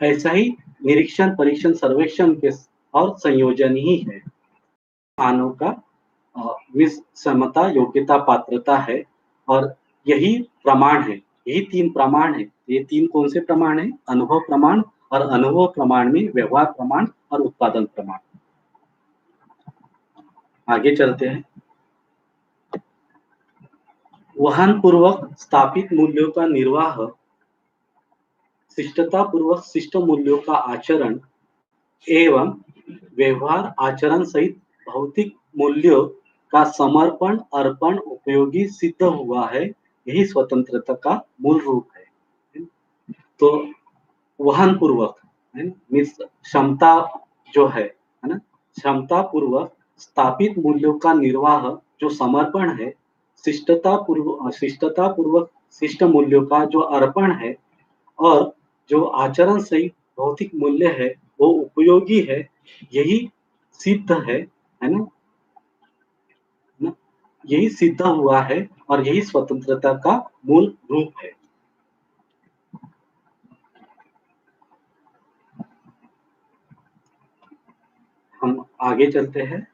ऐसा ही निरीक्षण, परीक्षण, सर्वेक्षण के और संयोजन ही है। मानव का क्षमता, योग्यता, पात्रता है और यही प्रमाण है। यही 3 प्रमाण है। ये 3 कौन से प्रमाण हैं? अनुभव प्रमाण और अनुभव प्रमाण में व्यवहार प्रमाण और उत्पादन प्रमाण। आगे चलते हैं। वहन पूर्वक स्थापित मूल्यों का निर्वाह, शिष्टता पूर्वक शिष्ट मूल्यों का आचरण एवं व्यवहार आचरण सहित भौतिक मूल्यों का समर्पण, अर्पण उपयोगी सिद्ध हुआ है। यही स्वतंत्रता का मूल रूप है। तो वहन पूर्वक मीन्स क्षमता जो है ना, क्षमता पूर्वक स्थापित मूल्यों का निर्वाह जो समर्पण है, शिष्टता पूर्वक शिष्ट मूल्यों का जो अर्पण है और जो आचरण सहित भौतिक मूल्य है वो उपयोगी है, यही सिद्ध है ना? यही सिद्ध हुआ है और यही स्वतंत्रता का मूल रूप है। हम आगे चलते हैं।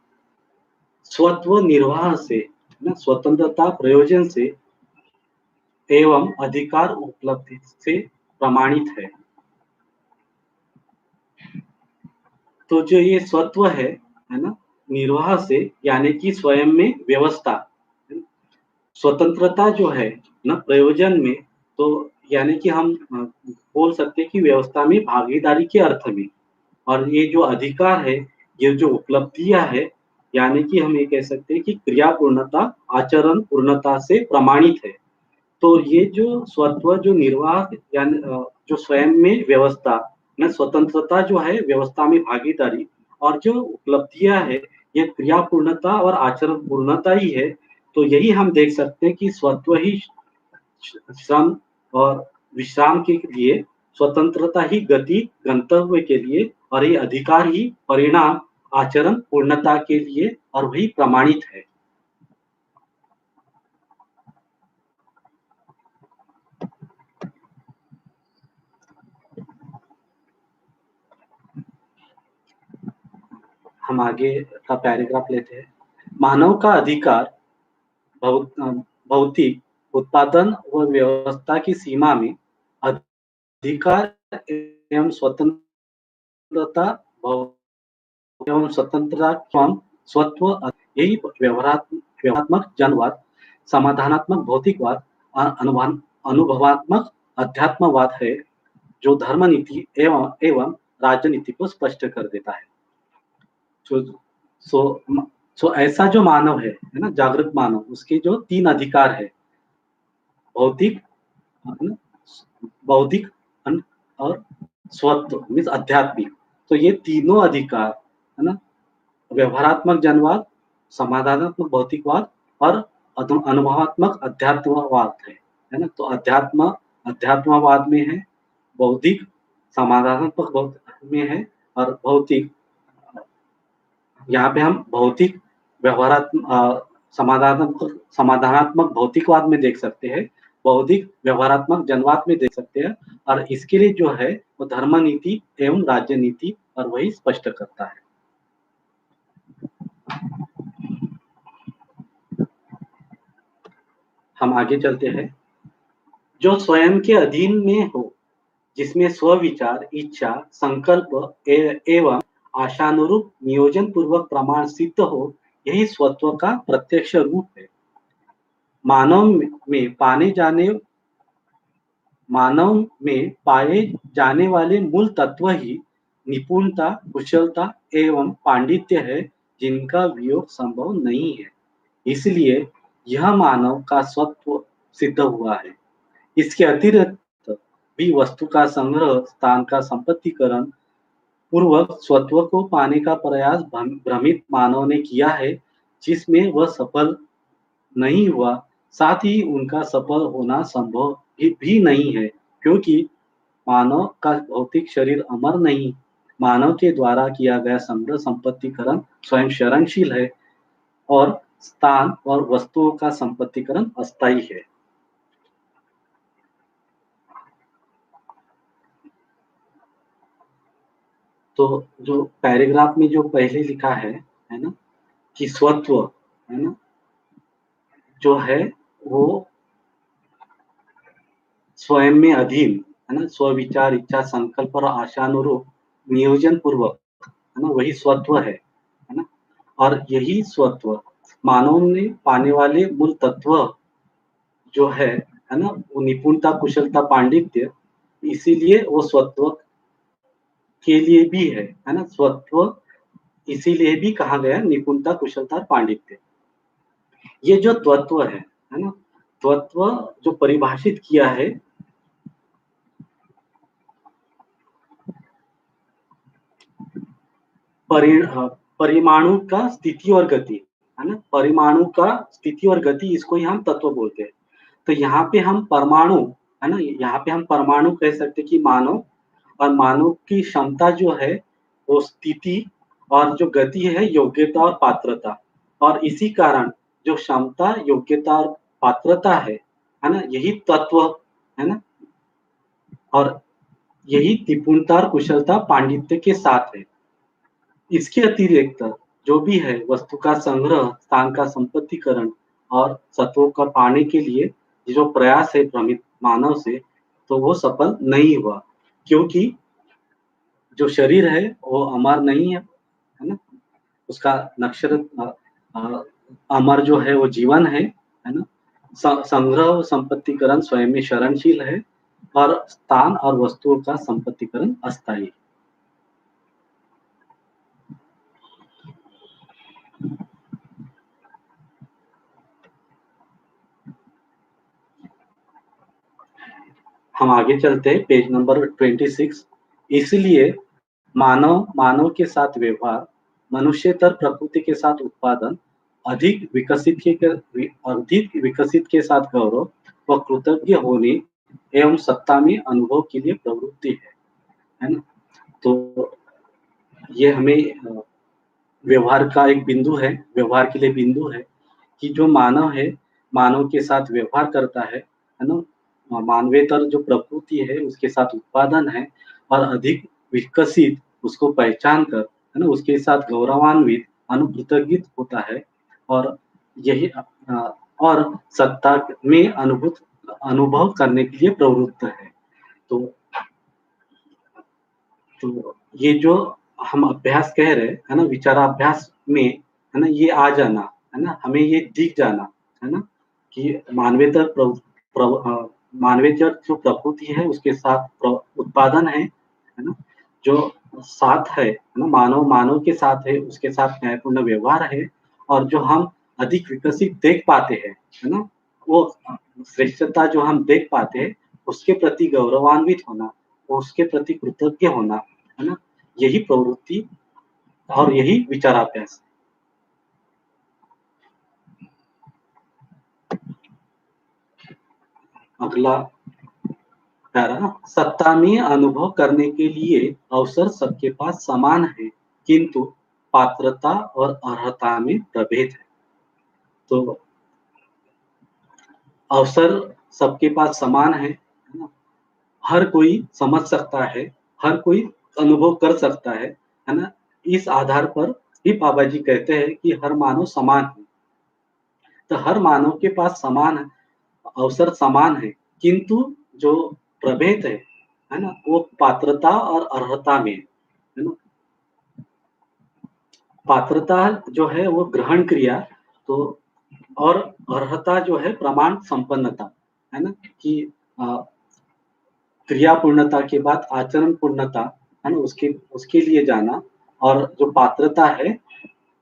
स्वत्व निर्वाह से ना, स्वतंत्रता प्रयोजन से एवं अधिकार उपलब्धि से प्रमाणित है। तो जो ये स्वत्व है ना, निर्वाह से यानी कि स्वयं में व्यवस्था, स्वतंत्रता जो है ना प्रयोजन में, तो यानी कि हम बोल सकते हैं कि व्यवस्था में भागीदारी के अर्थ में। और ये जो अधिकार है, ये जो उपलब्धियां है, यानी कि हम ये कह सकते हैं कि क्रिया पूर्णता आचरण पूर्णता से प्रमाणित है। तो ये जो स्वत्व जो निर्वाह यानी जो स्वयं में व्यवस्था में स्वतंत्रता जो है, व्यवस्था में भागीदारी और जो उपलब्धियां है, ये क्रिया पूर्णता और आचरण पूर्णता ही है। तो यही हम देख सकते हैं कि स्वत्व ही श्रम और विश्राम के लिए, स्वतंत्रता ही गति गंतव्य के लिए और ये अधिकार ही परिणाम आचरण पूर्णता के लिए और वही प्रमाणित है। हम आगे का पैराग्राफ लेते हैं। मानव का अधिकार भौतिक उत्पादन व व्यवस्था की सीमा में अधिकार एवं स्वतंत्रता एवं स्वतंत्रता एवं स्वत्व, यही व्यवहारात्मक जनवाद, समाधानात्मक भौतिकवाद और अनुभवात्मक अध्यात्मवाद है, जो धर्म नीति एवं राजनीति को स्पष्ट कर देता है। सो सो सो ऐसा जो मानव है ना, जागृत मानव, उसके जो 3 अधिकार है, भौतिक, है ना, बौद्धिक और स्वत्व मीन्स आध्यात्मिक। तो ये तीनों अधिकार है ना, व्यवहारात्मक जनवाद, समाधानात्मक भौतिकवाद और अनुभवात्मक अध्यात्मवाद है ना। तो अध्यात्मवाद में है, बौद्धिक समाधानात्मक में है और भौतिक, यहाँ पे हम भौतिक समाधानात्मक समाधानात्मक भौतिकवाद में देख सकते हैं, बौद्धिक व्यवहारात्मक जनवाद में देख सकते हैं। और इसके लिए जो है वो धर्म नीति एवं राज्य नीति और वही स्पष्ट करता है। हम आगे चलते हैं। जो स्वयं के अधीन में हो, जिसमें स्वविचार, इच्छा, संकल्प एवं आशानुरूप नियोजन पूर्वक प्रमाण सिद्ध हो, यही स्वत्व का प्रत्यक्ष रूप है। मानव में पाने जाने मानव में पाए जाने वाले मूल तत्व ही निपुणता, कुशलता एवं पांडित्य है, जिनका वियोग संभव नहीं है। इसलिए यह मानव का स्वत्व सिद्ध हुआ है। इसके अतिरिक्त भी वस्तु का संग्रह, स्थान का संपत्तिकरण पूर्वक स्वत्व को पाने का प्रयास भ्रमित मानव ने किया है, जिसमें वह सफल नहीं हुआ। साथ ही उनका सफल होना संभव भी नहीं है, क्योंकि मानव का भौतिक शरीर अमर नहीं। मानव के द्वारा किया गया संग्रह संपत्तिकरण स्वयं क्षरणशील है और स्थान और वस्तुओं का संपत्तिकरण अस्थायी है। तो जो पैराग्राफ में जो पहले लिखा है ना? कि स्वत्व, है ना? जो है वो स्वयं में अधीन, है ना? स्वविचार, इच्छा, संकल्प और आशानुरूप नियोजन पूर्वक, है ना? वही स्वत्व है ना? और यही स्वत्व मानव ने पाने वाले मूल तत्व जो है ना? वो निपुणता, कुशलता, पांडित्य, इसीलिए वो स्वत्व के लिए भी है ना? स्वत्व इसीलिए भी कहा गया निपुणता, कुशलता और पांडित्य। ये जो तत्व है ना? तत्व जो परिभाषित किया है परिमाणु का स्थिति और गति, है ना? परिमाणु का स्थिति और गति, इसको ही हम तत्व बोलते हैं। तो यहाँ पे हम परमाणु, है ना? यहाँ पे हम परमाणु कह सकते हैं कि मानव, और मानव की क्षमता जो है वो स्थिति, और जो गति है योग्यता और पात्रता। और इसी कारण जो क्षमता, योग्यता और पात्रता है ना? यही तत्व, है ना? और यही निपुणता और कुशलता, पांडित्य के साथ है। इसके अतिरिक्त जो भी है वस्तु का संग्रह, स्थान का संपत्तिकरण और सत्वों का पाने के लिए जो प्रयास है भ्रमित मानव से, तो वो सफल नहीं हुआ। क्योंकि जो शरीर है वो अमर नहीं है ना? उसका नश्वर अमर जो है वो जीवन है ना? संग्रह और संपत्तिकरण स्वयं में क्षरणशील है, और स्थान और वस्तुओं का संपत्तिकरण अस्थायी। हम आगे चलते हैं, पेज नंबर 26। इसलिए मानव के साथ व्यवहार, मनुष्यतर प्रकृति के साथ उत्पादन, अधिक विकसित के साथ गौरव व कृतज्ञ होने एवं सत्ता में अनुभव के लिए प्रवृत्ति है ना? तो ये हमें व्यवहार का एक बिंदु व्यवहार के लिए बिंदु है कि जो मानव है, मानव के साथ व्यवहार करता है ना? मानवेतर जो प्रकृति है उसके साथ उत्पादन है, और अधिक विकसित उसको पहचान कर, है ना? उसके साथ गौरवान्वित, अनुकृतज्ञित होता है, और यही और सत्ता में अनुभव करने के लिए प्रवृत्त है। तो तो ये जो हम अभ्यास कह रहे हैं, है ना? विचाराभ्यास में, है ना? ये आ जाना, है ना? हमें ये दिख जाना, है ना? कि मानवेतर जो प्रकृति है उसके साथ उत्पादन है ना? जो साथ है ना? मानव के साथ है, उसके साथ न्यायपूर्ण व्यवहार है, और जो हम अधिक विकसित देख पाते हैं, है ना? वो श्रेष्ठता जो हम देख पाते हैं, उसके प्रति गौरवान्वित होना, उसके प्रति कृतज्ञ होना, है ना? यही प्रवृत्ति और यही विचाराभ्यास। अगला पैरा, सत्ता में अनुभव करने के लिए अवसर सबके पास समान है, किंतु पात्रता और अर्हता में प्रभेद है। तो अवसर सबके पास समान है ना? हर कोई समझ सकता है, हर कोई अनुभव कर सकता है ना? इस आधार पर ही बाबा जी कहते हैं कि हर मानव समान है। तो हर मानव के पास समान अवसर समान है, किंतु जो प्रभेद है ना? वो पात्रता और अर्हता में है ना? पात्रता जो है वो ग्रहण क्रिया, तो और अर्हता जो है प्रमाण संपन्नता, है ना? कि अ, क्रिया पूर्णता के बाद आचरण पूर्णता, है ना? उसके उसके लिए जाना, और जो पात्रता है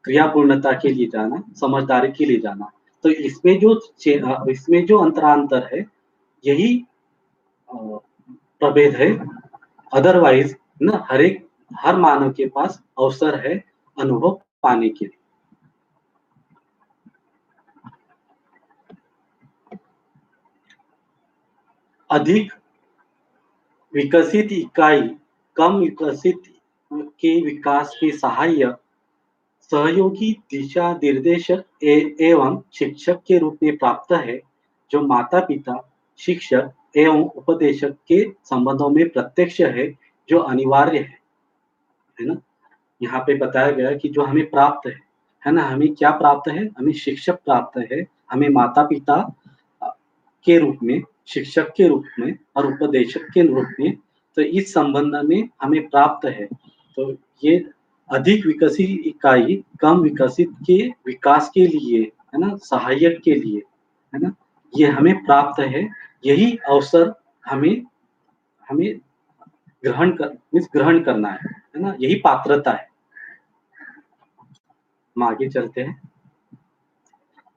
क्रिया पूर्णता के लिए जाना, समझदारी के लिए जाना। तो इसमें जो अंतरांतर है, यही अ, प्रभेद है। अदरवाइज ना हर मानव के पास अवसर है अनुभव पाने के लिए। अधिक विकसित इकाई कम विकसित के विकास के सहायक सहयोगी दिशा निर्देशक एवं शिक्षक के रूप में प्राप्त है, जो माता-पिता, शिक्षक एवं उपदेशक के संबंधों में प्रत्यक्ष है, जो अनिवार्य है। है ना? यहाँ पे बताया गया है कि जो हमें प्राप्त है ना? हमें क्या प्राप्त है? हमें शिक्षक प्राप्त है, हमें माता-पिता अ, के रूप में, शिक्षक के रूप में और उपदेशक के रूप में, तो इस संबंध में हमें प्राप्त है। तो ये अधिक विकसित इकाई कम विकसित के विकास के लिए, है ना? सहायक के लिए, है ना? ये हमें प्राप्त है, यही अवसर हमें हमें ग्रहण करना है ना? यही पात्रता है। हम आगे चलते हैं।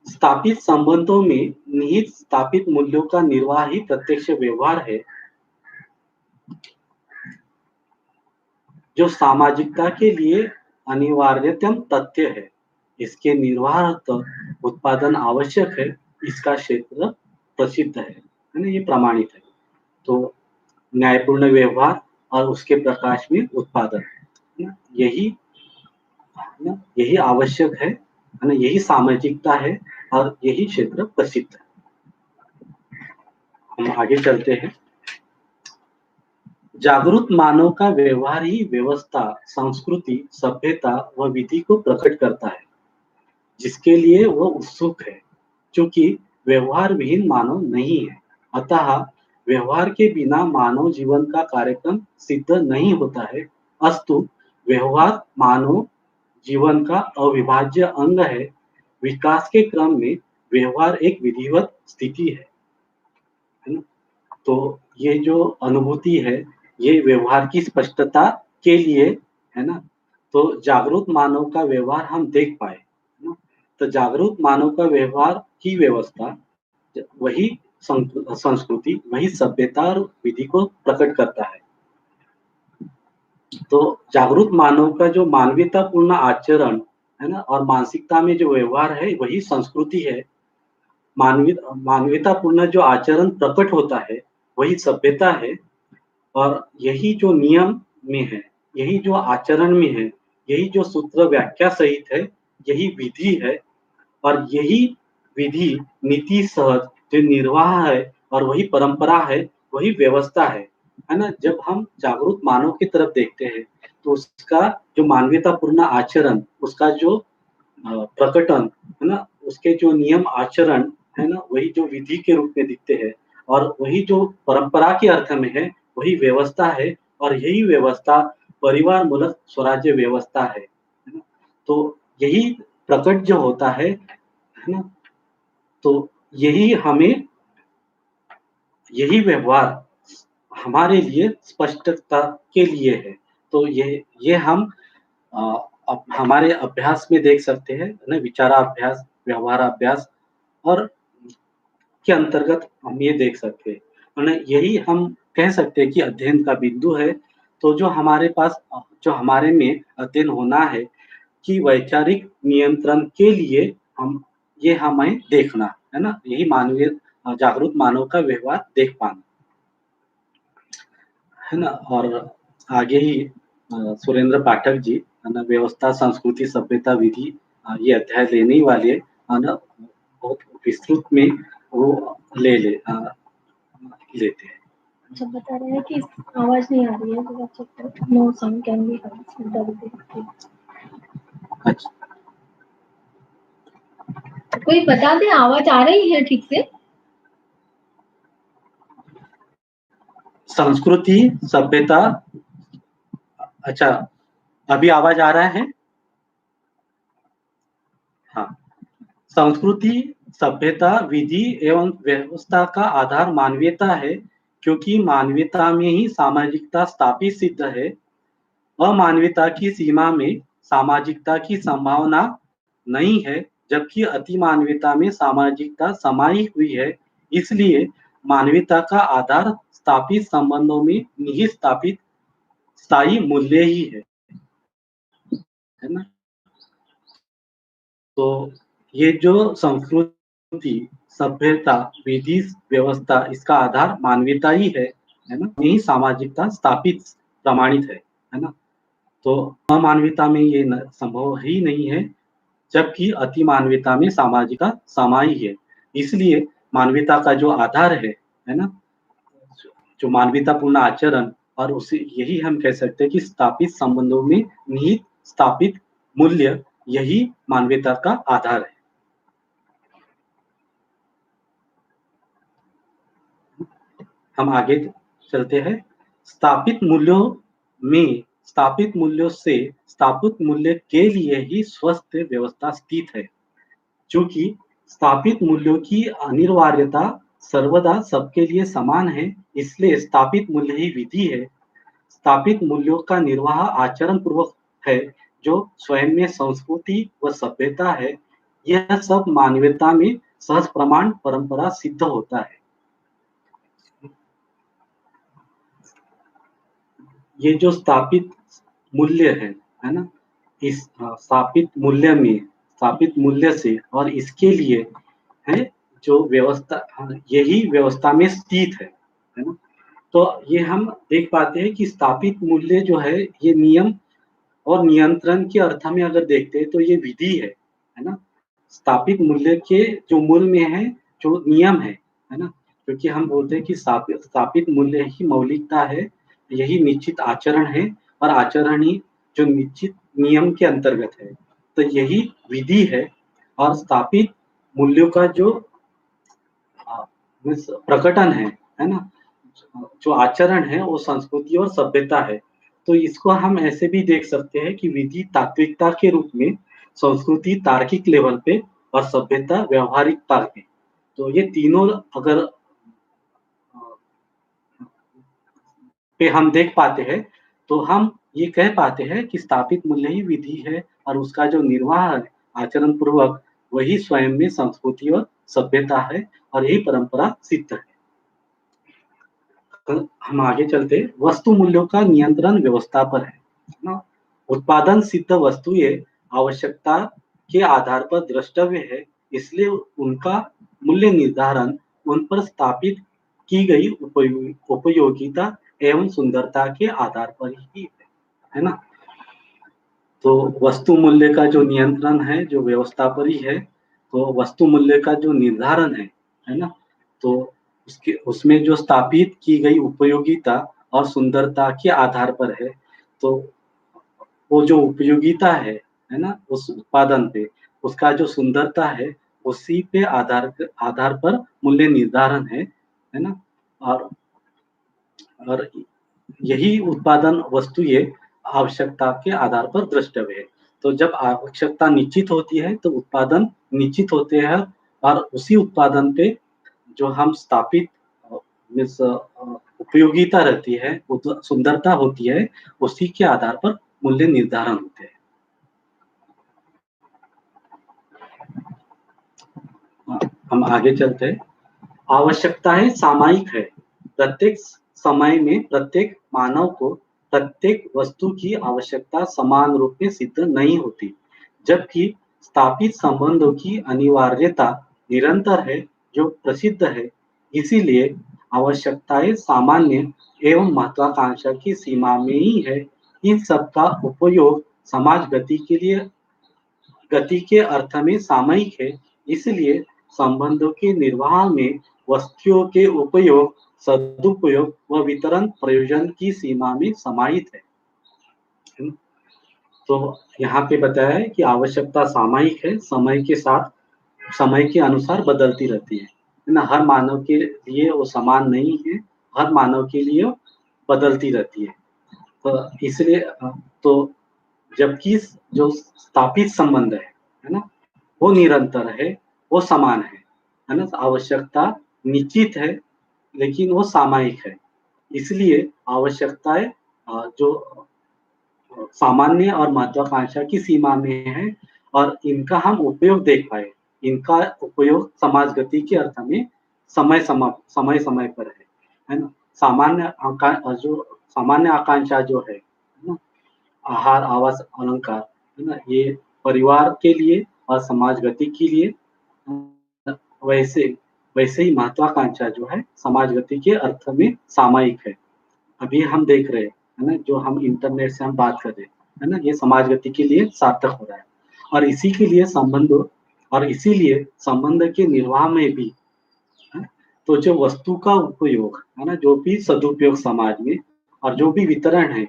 स्थापित संबंधों में निहित स्थापित मूल्यों का निर्वाह ही प्रत्यक्ष व्यवहार है, जो सामाजिकता के लिए अनिवार्यतम तथ्य है। इसके निर्वाहार्थ उत्पादन आवश्यक है, इसका क्षेत्र प्रसिद्ध है ना? ये प्रमाणित है। तो न्यायपूर्ण व्यवहार और उसके प्रकाश में उत्पादन, है ना? है ना? यही आवश्यक है ना? यही सामाजिकता है और यही क्षेत्र प्रसिद्ध है। हम आगे चलते हैं। जागरूक मानव का व्यवहार ही व्यवस्था, संस्कृति, सभ्यता व विधि को प्रकट करता है, जिसके लिए वह उत्सुक है। चूँकि व्यवहार विहीन मानव नहीं है, अतः व्यवहार के बिना मानव जीवन का कार्यक्रम सिद्ध नहीं होता है। अस्तु व्यवहार मानव जीवन का अविभाज्य अंग है। विकास के क्रम में व्यवहार एक विधिवत स्थिति है ना? तो ये जो अनुभूति है, ये व्यवहार की स्पष्टता के लिए, है ना? तो जागरूक मानव का व्यवहार हम देख पाए, है ना? तो जागरूक मानव का व्यवहार ही व्यवस्था, वही संस्कृति, वही सभ्यता और विधि को प्रकट करता है। तो जागरूक मानव का जो मानवीयतापूर्ण आचरण, है ना? और मानसिकता में जो व्यवहार है, वही संस्कृति है। मानवीयतापूर्ण जो आचरण प्रकट होता है, वही सभ्यता है। और यही जो नियम में है, यही जो आचरण में है, यही जो सूत्र व्याख्या सहित है, यही विधि है। और यही विधि, नीति सहज जो निर्वाह है और वही परंपरा है, वही व्यवस्था है ना? जब हम जागरूक मानव की तरफ देखते हैं, तो उसका जो मानवीयतापूर्ण आचरण, उसका जो प्रकटन, है ना? उसके जो नियम आचरण, है ना? वही जो विधि के रूप में दिखते हैं और वही जो परंपरा के अर्थ में है, वही व्यवस्था है। और यही व्यवस्था परिवार मूलक स्वराज्य व्यवस्था है ना? तो यही प्रकट जो होता है ना? तो यही हमें, यही व्यवहार हमारे लिए स्पष्टता के लिए है। तो ये हम अ, हमारे अभ्यास में देख सकते हैं ना, विचाराभ्यास, व्यवहाराभ्यास और के अंतर्गत हम ये देख सकते हैं। और यही हम कह सकते हैं कि अध्ययन का बिंदु है। तो जो हमारे पास जो हमारे में अध्ययन होना है कि वैचारिक नियंत्रण के लिए हम ये हमें देखना, है ना? यही मानवीय जागरूक मानव का व्यवहार देख पाना, है ना? और आगे ही सुरेंद्र पाठक जी, है ना, व्यवस्था, संस्कृति, सभ्यता, विधि, ये अध्याय लेने ही वाले हैं, है ना? बहुत विस्तृत में वो लेते हैं। अच्छा, बता रहे हैं कि आवाज नहीं आ रही है, जरा चेक करो। No sound can be heard. अच्छा, कोई बता दे, आवाज आ रही है ठीक से? संस्कृति, सभ्यता, अच्छा, अभी आवाज आ रहा है? हाँ। संस्कृति, सभ्यता, विधि एवं व्यवस्था का आधार मानवीयता है, क्योंकि मानवीयता में ही सामाजिकता स्थापित सिद्ध है। अमानवीयता की सीमा में सामाजिकता की संभावना नहीं है, जबकि अतिमानवीयता में सामाजिकता समाई हुई है। इसलिए मानवीयता का आधार स्थापित संबंधों में निहित स्थापित स्थायी मूल्य ही है ना? तो ये जो संस्कृति, सभ्यता, विधि, व्यवस्था, इसका आधार मानवीयता ही है ना? यही सामाजिकता स्थापित प्रमाणित है ना? तो अमानवीयता में ये संभव ही नहीं है, जबकि अति मानवीयता में सामाजिकता समाई है। इसलिए मानवीयता का जो आधार है ना? जो मानवीयतापूर्ण आचरण, और उसे यही हम कह सकते हैं कि स्थापित संबंधों में निहित स्थापित मूल्य यही मानवीयता का आधार है। हम आगे चलते हैं। स्थापित मूल्यों में स्थापित मूल्यों से स्थापित मूल्य के लिए ही स्वस्थ व्यवस्था स्थित है। चूंकि स्थापित मूल्यों की अनिवार्यता सर्वदा सबके लिए समान है, इसलिए स्थापित मूल्य ही विधि है। स्थापित मूल्यों का निर्वाह आचरण पूर्वक है, जो स्वयं में संस्कृति व सभ्यता है। यह सब मानवीयता में सहज प्रमाण परंपरा सिद्ध होता है। ये जो स्थापित मूल्य है ना, इस स्थापित मूल्य से और इसके लिए है जो व्यवस्था, यही व्यवस्था में स्थित है ना। तो ये हम देख पाते हैं कि स्थापित मूल्य जो है ये नियम और नियंत्रण के अर्थ में अगर देखते हैं तो ये विधि है ना। स्थापित मूल्य के जो मूल में है, जो नियम है ना, क्योंकि हम बोलते हैं कि स्थापित मूल्य ही मौलिकता है, यही निश्चित आचरण है और आचरण ही जो निश्चित नियम के अंतर्गत है। तो यही विधि है और स्थापित मूल्यों का जो प्रकटन है ना, जो आचरण है वो संस्कृति और सभ्यता है। तो इसको हम ऐसे भी देख सकते हैं कि विधि तात्विकता के रूप में, संस्कृति तार्किक लेवल पे और सभ्यता व्यवहारिकता पे। तो ये तीनों अगर पे हम देख पाते हैं तो हम ये कह पाते हैं कि स्थापित मूल्य ही विधि है और उसका जो निर्वाह है आचरण पूर्वक, वही स्वयं में संस्कृति और सभ्यता है और यही परंपरा सिद्ध है। हम आगे चलते, वस्तु मूल्यों का नियंत्रण व्यवस्था पर है ना। उत्पादन सिद्ध वस्तुएं आवश्यकता के आधार पर द्रष्टव्य है, इसलिए उनका मूल्य निर्धारण उन पर स्थापित की गई उपयोगिता एवं सुंदरता के आधार पर ही है ना। तो वस्तु मूल्य का जो नियंत्रण है, जो व्यवस्था पर ही है, तो वस्तु मूल्य का जो निर्धारण है ना, तो उसके उसमें जो स्थापित की गई उपयोगिता और सुंदरता के आधार पर है। तो वो जो उपयोगिता है ना, उस उत्पादन पे, उसका जो सुंदरता है, उसी पे आधार पर मूल्य निर्धारण है ना। और और यही उत्पादन वस्तुएं आवश्यकता के आधार पर द्रष्टव्य है। तो जब आवश्यकता निश्चित होती है तो उत्पादन निश्चित होते हैं और उसी उत्पादन पे जो हम स्थापित मीन्स उपयोगिता रहती है, सुंदरता होती है, उसी के आधार पर मूल्य निर्धारण होते हैं। हम आगे चलते हैं। आवश्यकताएं सामायिक है। प्रत्येक समय में प्रत्येक मानव को प्रत्येक वस्तु की आवश्यकता समान रूप में सिद्ध नहीं होती, जबकि स्थापित संबंधों की अनिवार्यता निरंतर है, जो प्रसिद्ध है। इसीलिए आवश्यकताएं सामान्य एवं महत्वाकांक्षा की सीमा में ही है। इन सब का उपयोग समाज गति के अर्थ में सामयिक है, इसलिए संबंधों के निर्वाह में वस्तुओं के उपयोग, सदुपयोग व वितरण प्रयोजन की सीमा में समाहित है। तो यहाँ पे बताया है कि आवश्यकता सामयिक है, समय के साथ, समय के अनुसार बदलती रहती है ना। हर मानव के लिए वो समान नहीं है, हर मानव के लिए बदलती रहती है। तो इसलिए तो जबकि जो स्थापित संबंध है ना, वो निरंतर है, वो समान है ना। आवश्यकता निश्चित है लेकिन वो सामयिक है, इसलिए आवश्यकताएं जो सामान्य और महत्वाकांक्षा की सीमा में है और इनका हम उपयोग देख पाए। इनका उपयोग समाज गति के अर्थ में समय समय पर है ना। जो सामान्य आकांक्षा जो है ना, आहार, आवास, अलंकार, है ना, ये परिवार के लिए और समाज गति के लिए, वैसे वैसे ही महत्वाकांक्षा जो है समाज गति के अर्थ में सामयिक है। अभी हम देख रहे हैं, है ना, जो हम इंटरनेट से हम बात कर रहे हैं, है ना, ये समाज गति के लिए सार्थक हो रहा है। और इसीलिए संबंध के निर्वाह में भी, है, तो जो वस्तु का उपयोग है ना, जो भी सदुपयोग समाज में, और जो भी वितरण है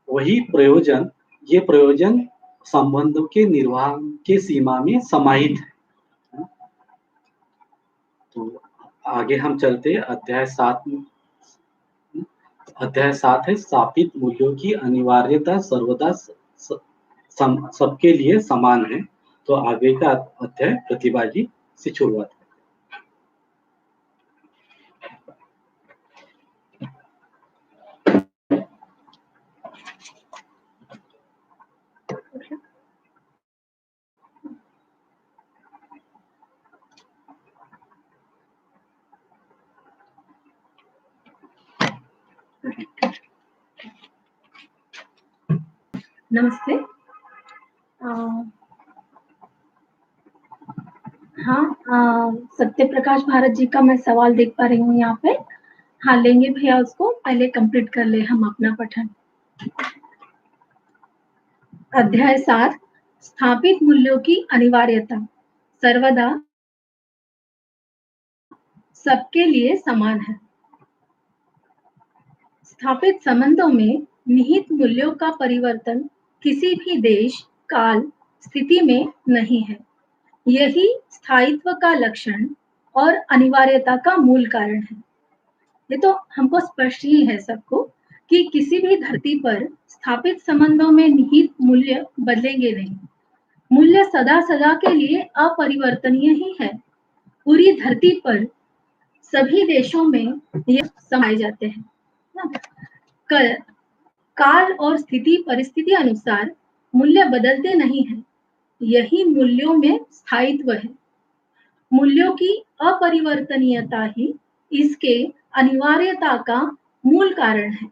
वही प्रयोजन, ये प्रयोजन संबंधों के निर्वाह के सीमा में समाहित है। तो आगे हम चलते हैं अध्याय 7 में। अध्याय 7 है स्थापित मूल्यों की अनिवार्यता सर्वदा सबके लिए समान है। तो आगे का अध्याय प्रतिभा जी से शुरुआत है। नमस्ते। हाँ, सत्य प्रकाश भारत जी का मैं सवाल देख पा रही हूँ यहाँ पे। हाँ, लेंगे भैया उसको, पहले कंप्लीट कर ले हम अपना पठन। अध्याय 7 स्थापित मूल्यों की अनिवार्यता सर्वदा सबके लिए समान है। स्थापित संबंधों में निहित मूल्यों का परिवर्तन किसी भी देश, काल, स्थिति में नहीं है। यही स्थायित्व का लक्षण और अनिवार्यता का मूल कारण है। ये तो हमको स्पष्ट ही है सबको कि किसी भी धरती पर स्थापित संबंधों में निहित मूल्य बदलेंगे नहीं। मूल्य सदा सदा के लिए अपरिवर्तनीय ही है। पूरी धरती पर सभी देशों में ये समाये जाते हैं ना? काल और स्थिति परिस्थिति अनुसार मूल्य बदलते नहीं है। यही मूल्यों में स्थायित्व है। मूल्यों की अपरिवर्तनीयता ही इसके अनिवार्यता का मूल कारण है।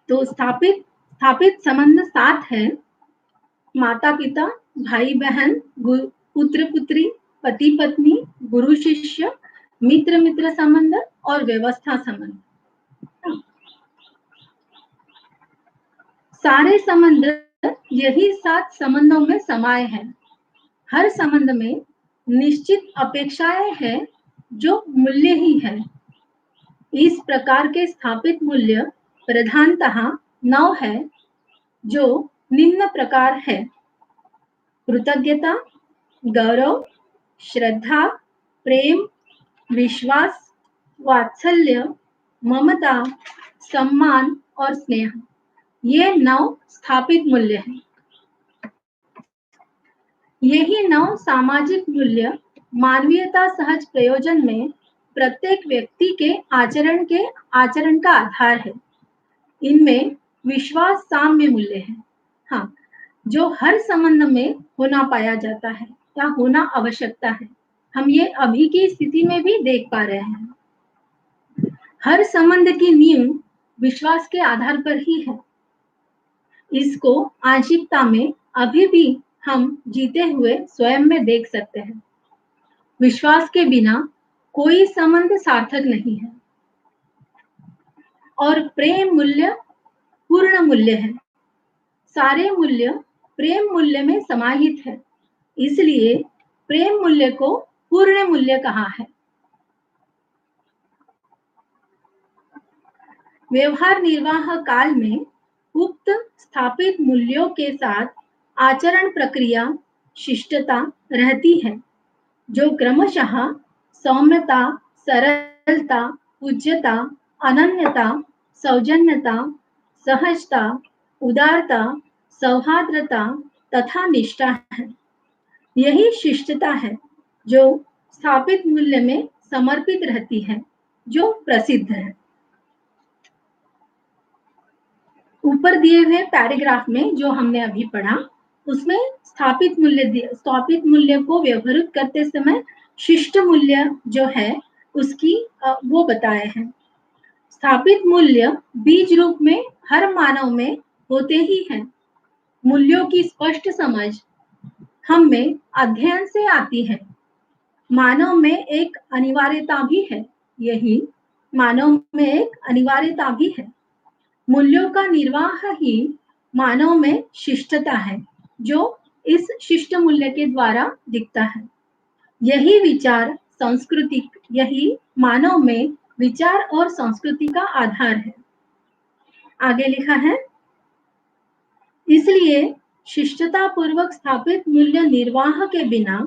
तो स्थापित संबंध 7 है। माता पिता, भाई बहन, पुत्र पुत्री, पति पत्नी, गुरु शिष्य, मित्र मित्र संबंध और व्यवस्था संबंध। सारे संबंध यही 7 संबंधों में समाये हैं। हर संबंध में निश्चित अपेक्षाएं हैं जो मूल्य ही है। इस प्रकार के स्थापित मूल्य प्रधानतः 9 है, जो निम्न प्रकार है: कृतज्ञता, गौरव, श्रद्धा, प्रेम, विश्वास, वात्सल्य, ममता, सम्मान और स्नेह। ये 9 स्थापित मूल्य हैं। यही 9 सामाजिक मूल्य मानवीयता सहज प्रयोजन में प्रत्येक व्यक्ति के आचरण का आधार है। इनमें विश्वास साम्य मूल्य है, हाँ, जो हर संबंध में होना पाया जाता है या होना आवश्यकता है। हम ये अभी की स्थिति में भी देख पा रहे हैं। हर संबंध की नींव विश्वास के आधार पर ही है। इसको आंशिकता में अभी भी हम जीते हुए स्वयं में देख सकते हैं। विश्वास के बिना कोई संबंध सार्थक नहीं है। और प्रेम मूल्य पूर्ण मूल्य है। सारे मूल्य प्रेम मूल्य में समाहित है, इसलिए प्रेम मूल्य को पूर्ण मूल्य कहा है। व्यवहार निर्वाह काल में उक्त स्थापित मूल्यों के साथ आचरण प्रक्रिया शिष्टता रहती है, जो क्रमशः सौम्यता, सरलता, पूज्यता, अनन्यता, सौजन्यता, सहजता, उदारता, सौहार्द्रता तथा निष्ठा है। यही शिष्टता है जो स्थापित मूल्य में समर्पित रहती है, जो प्रसिद्ध है। ऊपर दिए हुए पैराग्राफ में जो हमने अभी पढ़ा, उसमें स्थापित मूल्य को व्यवहारित करते समय शिष्ट मूल्य जो है उसकी वो बताए हैं। स्थापित मूल्य बीज रूप में हर मानव में होते ही हैं। मूल्यों की स्पष्ट समझ हम में अध्ययन से आती है। मानव में एक अनिवार्यता भी है। यही मानव में एक अनिवार्यता भी है। मूल्यों का निर्वाह ही मानव में शिष्टता है, जो इस शिष्ट मूल्य के द्वारा दिखता है। यही विचार सांस्कृतिक, यही मानव में विचार और संस्कृति का आधार है। आगे लिखा है, इसलिए शिष्टता पूर्वक स्थापित मूल्य निर्वाह के बिना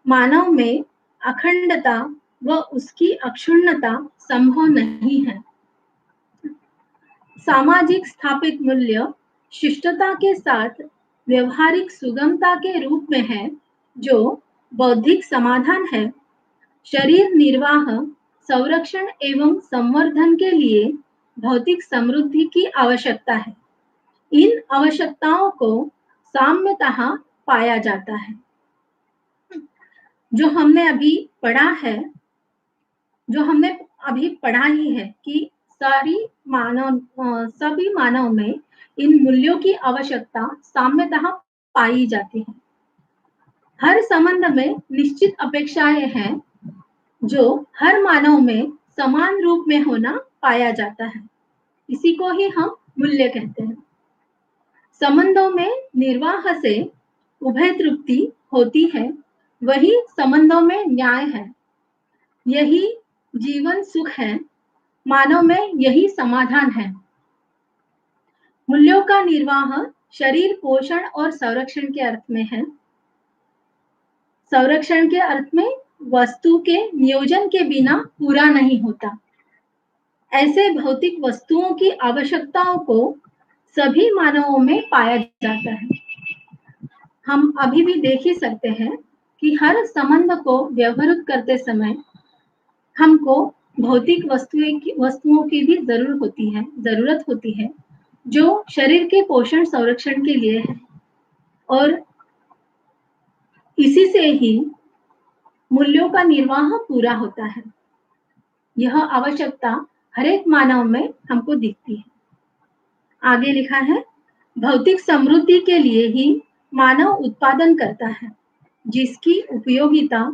मानव में अखंडता व उसकी अक्षुण्णता संभव नहीं है। सामाजिक स्थापित मूल्य शिष्टता के साथ व्यवहारिक सुगमता के रूप में है, जो बौद्धिक समाधान है। शरीर निर्वाह, संरक्षण एवं संवर्धन के लिए भौतिक समृद्धि की आवश्यकता है। इन आवश्यकताओं को साम्यतः पाया जाता है। जो हमने अभी पढ़ा है, जो हमने अभी पढ़ा ही है कि सभी मानव में इन मूल्यों की आवश्यकता साम्यतः पाई जाती है। हर संबंध में निश्चित अपेक्षाएं हैं, जो हर मानव में समान रूप में होना पाया जाता है। इसी को ही हम मूल्य कहते हैं। संबंधों में निर्वाह से उभय तृप्ति होती है, वही संबंधों में न्याय है। यही जीवन सुख है, मानव में यही समाधान है। मूल्यों का निर्वाह शरीर पोषण और संरक्षण के अर्थ में है। संरक्षण के अर्थ में वस्तु के नियोजन के बिना पूरा नहीं होता। ऐसे भौतिक वस्तुओं की आवश्यकताओं को सभी मानवों में पाया जाता है। हम अभी भी देख ही सकते हैं कि हर संबंध को व्यवहारिक करते समय हमको भौतिक वस्तुओं की भी जरूरत होती है, जो शरीर के पोषण संरक्षण के लिए है, और इसी से ही मूल्यों का निर्वाह पूरा होता है। यह आवश्यकता हर एक मानव में हमको दिखती है। आगे लिखा है, भौतिक समृद्धि के लिए ही मानव उत्पादन करता है, जिसकी उपयोगिता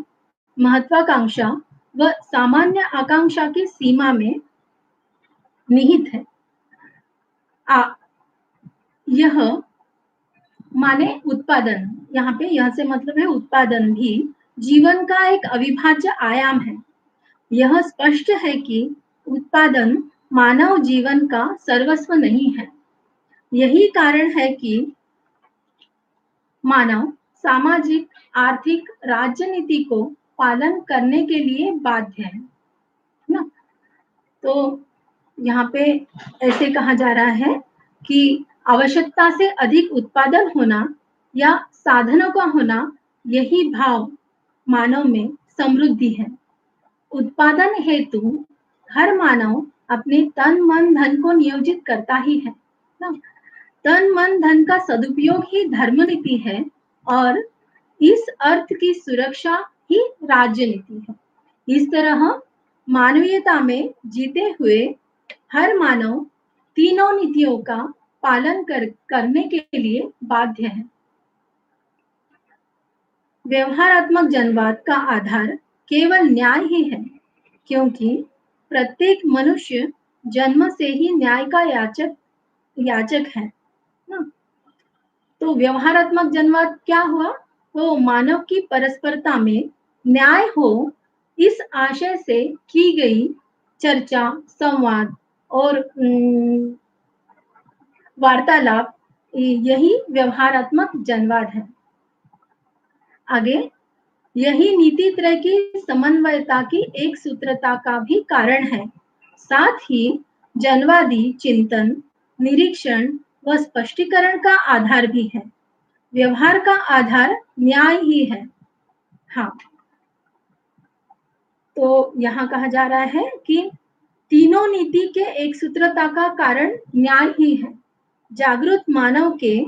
महत्वाकांक्षा व सामान्य आकांक्षा की सीमा में निहित है। यह माने उत्पादन, यहाँ पे यह से मतलब है उत्पादन भी जीवन का एक अविभाज्य आयाम है। यह स्पष्ट है कि उत्पादन मानव जीवन का सर्वस्व नहीं है। यही कारण है कि मानव सामाजिक, आर्थिक, राजनीति को पालन करने के लिए बाध्य है ना। तो यहाँ पे ऐसे कहा जा रहा है कि आवश्यकता से अधिक उत्पादन होना या साधनों का होना, यही भाव मानव में समृद्धि है। उत्पादन हेतु हर मानव अपने तन मन धन को नियोजित करता ही है ना। तन मन धन का सदुपयोग ही धर्म नीति है, और इस अर्थ की सुरक्षा ही राजनीति है। इस तरह मानवीयता में जीते हुए हर मानव तीनों नीतियों का पालन करने के लिए बाध्य है। व्यवहारात्मक जनवाद का आधार केवल न्याय ही है, क्योंकि प्रत्येक मनुष्य जन्म से ही न्याय का याचक है ना। तो व्यवहारात्मक जनवाद क्या हुआ? तो मानव की परस्परता में न्याय हो, इस आशय से की गई चर्चा, संवाद और वार्तालाप, यही व्यवहारात्मक जनवाद है। आगे, यही नीति त्रय की समन्वयता की एक सूत्रता का भी कारण है। साथ ही जनवादी चिंतन, निरीक्षण व स्पष्टीकरण का आधार भी है। व्यवहार का आधार न्याय ही है। हाँ, तो यहाँ कहा जा रहा है कि तीनों नीति के एक सूत्रता का कारण न्याय ही है। जागृत मानव के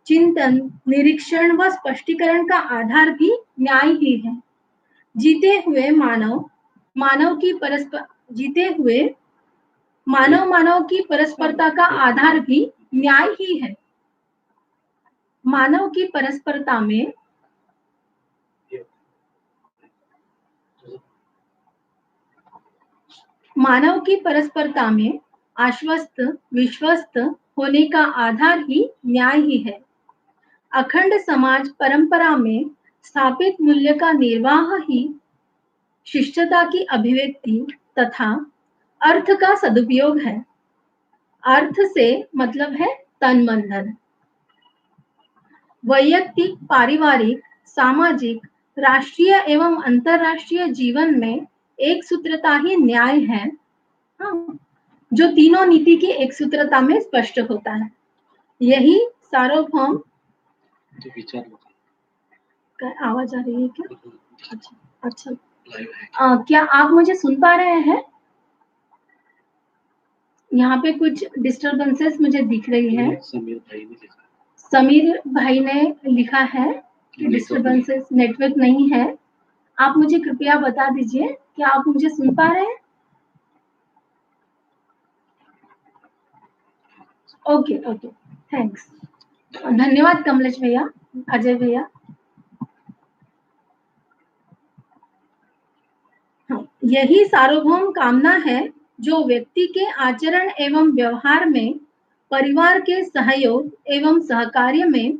चिंतन, निरीक्षण व स्पष्टीकरण का आधार भी न्याय ही है। जीते हुए मानव की परस्परता का आधार भी न्याय ही है। मानव की परस्परता में आश्वस्त, विश्वस्त होने का आधार ही न्याय ही है। अखंड समाज परंपरा में स्थापित मूल्य का निर्वाह ही शिष्टता की अभिव्यक्ति तथा अर्थ का सदुपयोग है। अर्थ से मतलब है तन मन धन। वैयक्तिक, पारिवारिक, सामाजिक, राष्ट्रीय एवं अंतरराष्ट्रीय जीवन में एक सूत्रता ही न्याय है, हाँ, जो तीनों नीति की एक सूत्रता में स्पष्ट होता है। यही सार्वभौम तो विचार आवाज आ रही है क्या? अच्छा अच्छा, क्या आप मुझे सुन पा रहे हैं? यहाँ पे कुछ डिस्टरबेंसेस मुझे दिख रही है। समीर भाई ने लिखा है कि डिस्टरबेंसेस नेटवर्क नहीं है। आप मुझे कृपया बता दीजिए, क्या आप मुझे सुन पा रहे हैं? ओके ओके, थैंक्स, धन्यवाद कमलेश भैया, अजय भैया। हाँ, यही सार्वभौम कामना है जो व्यक्ति के आचरण एवं व्यवहार में, परिवार के सहयोग एवं सहकार्य में,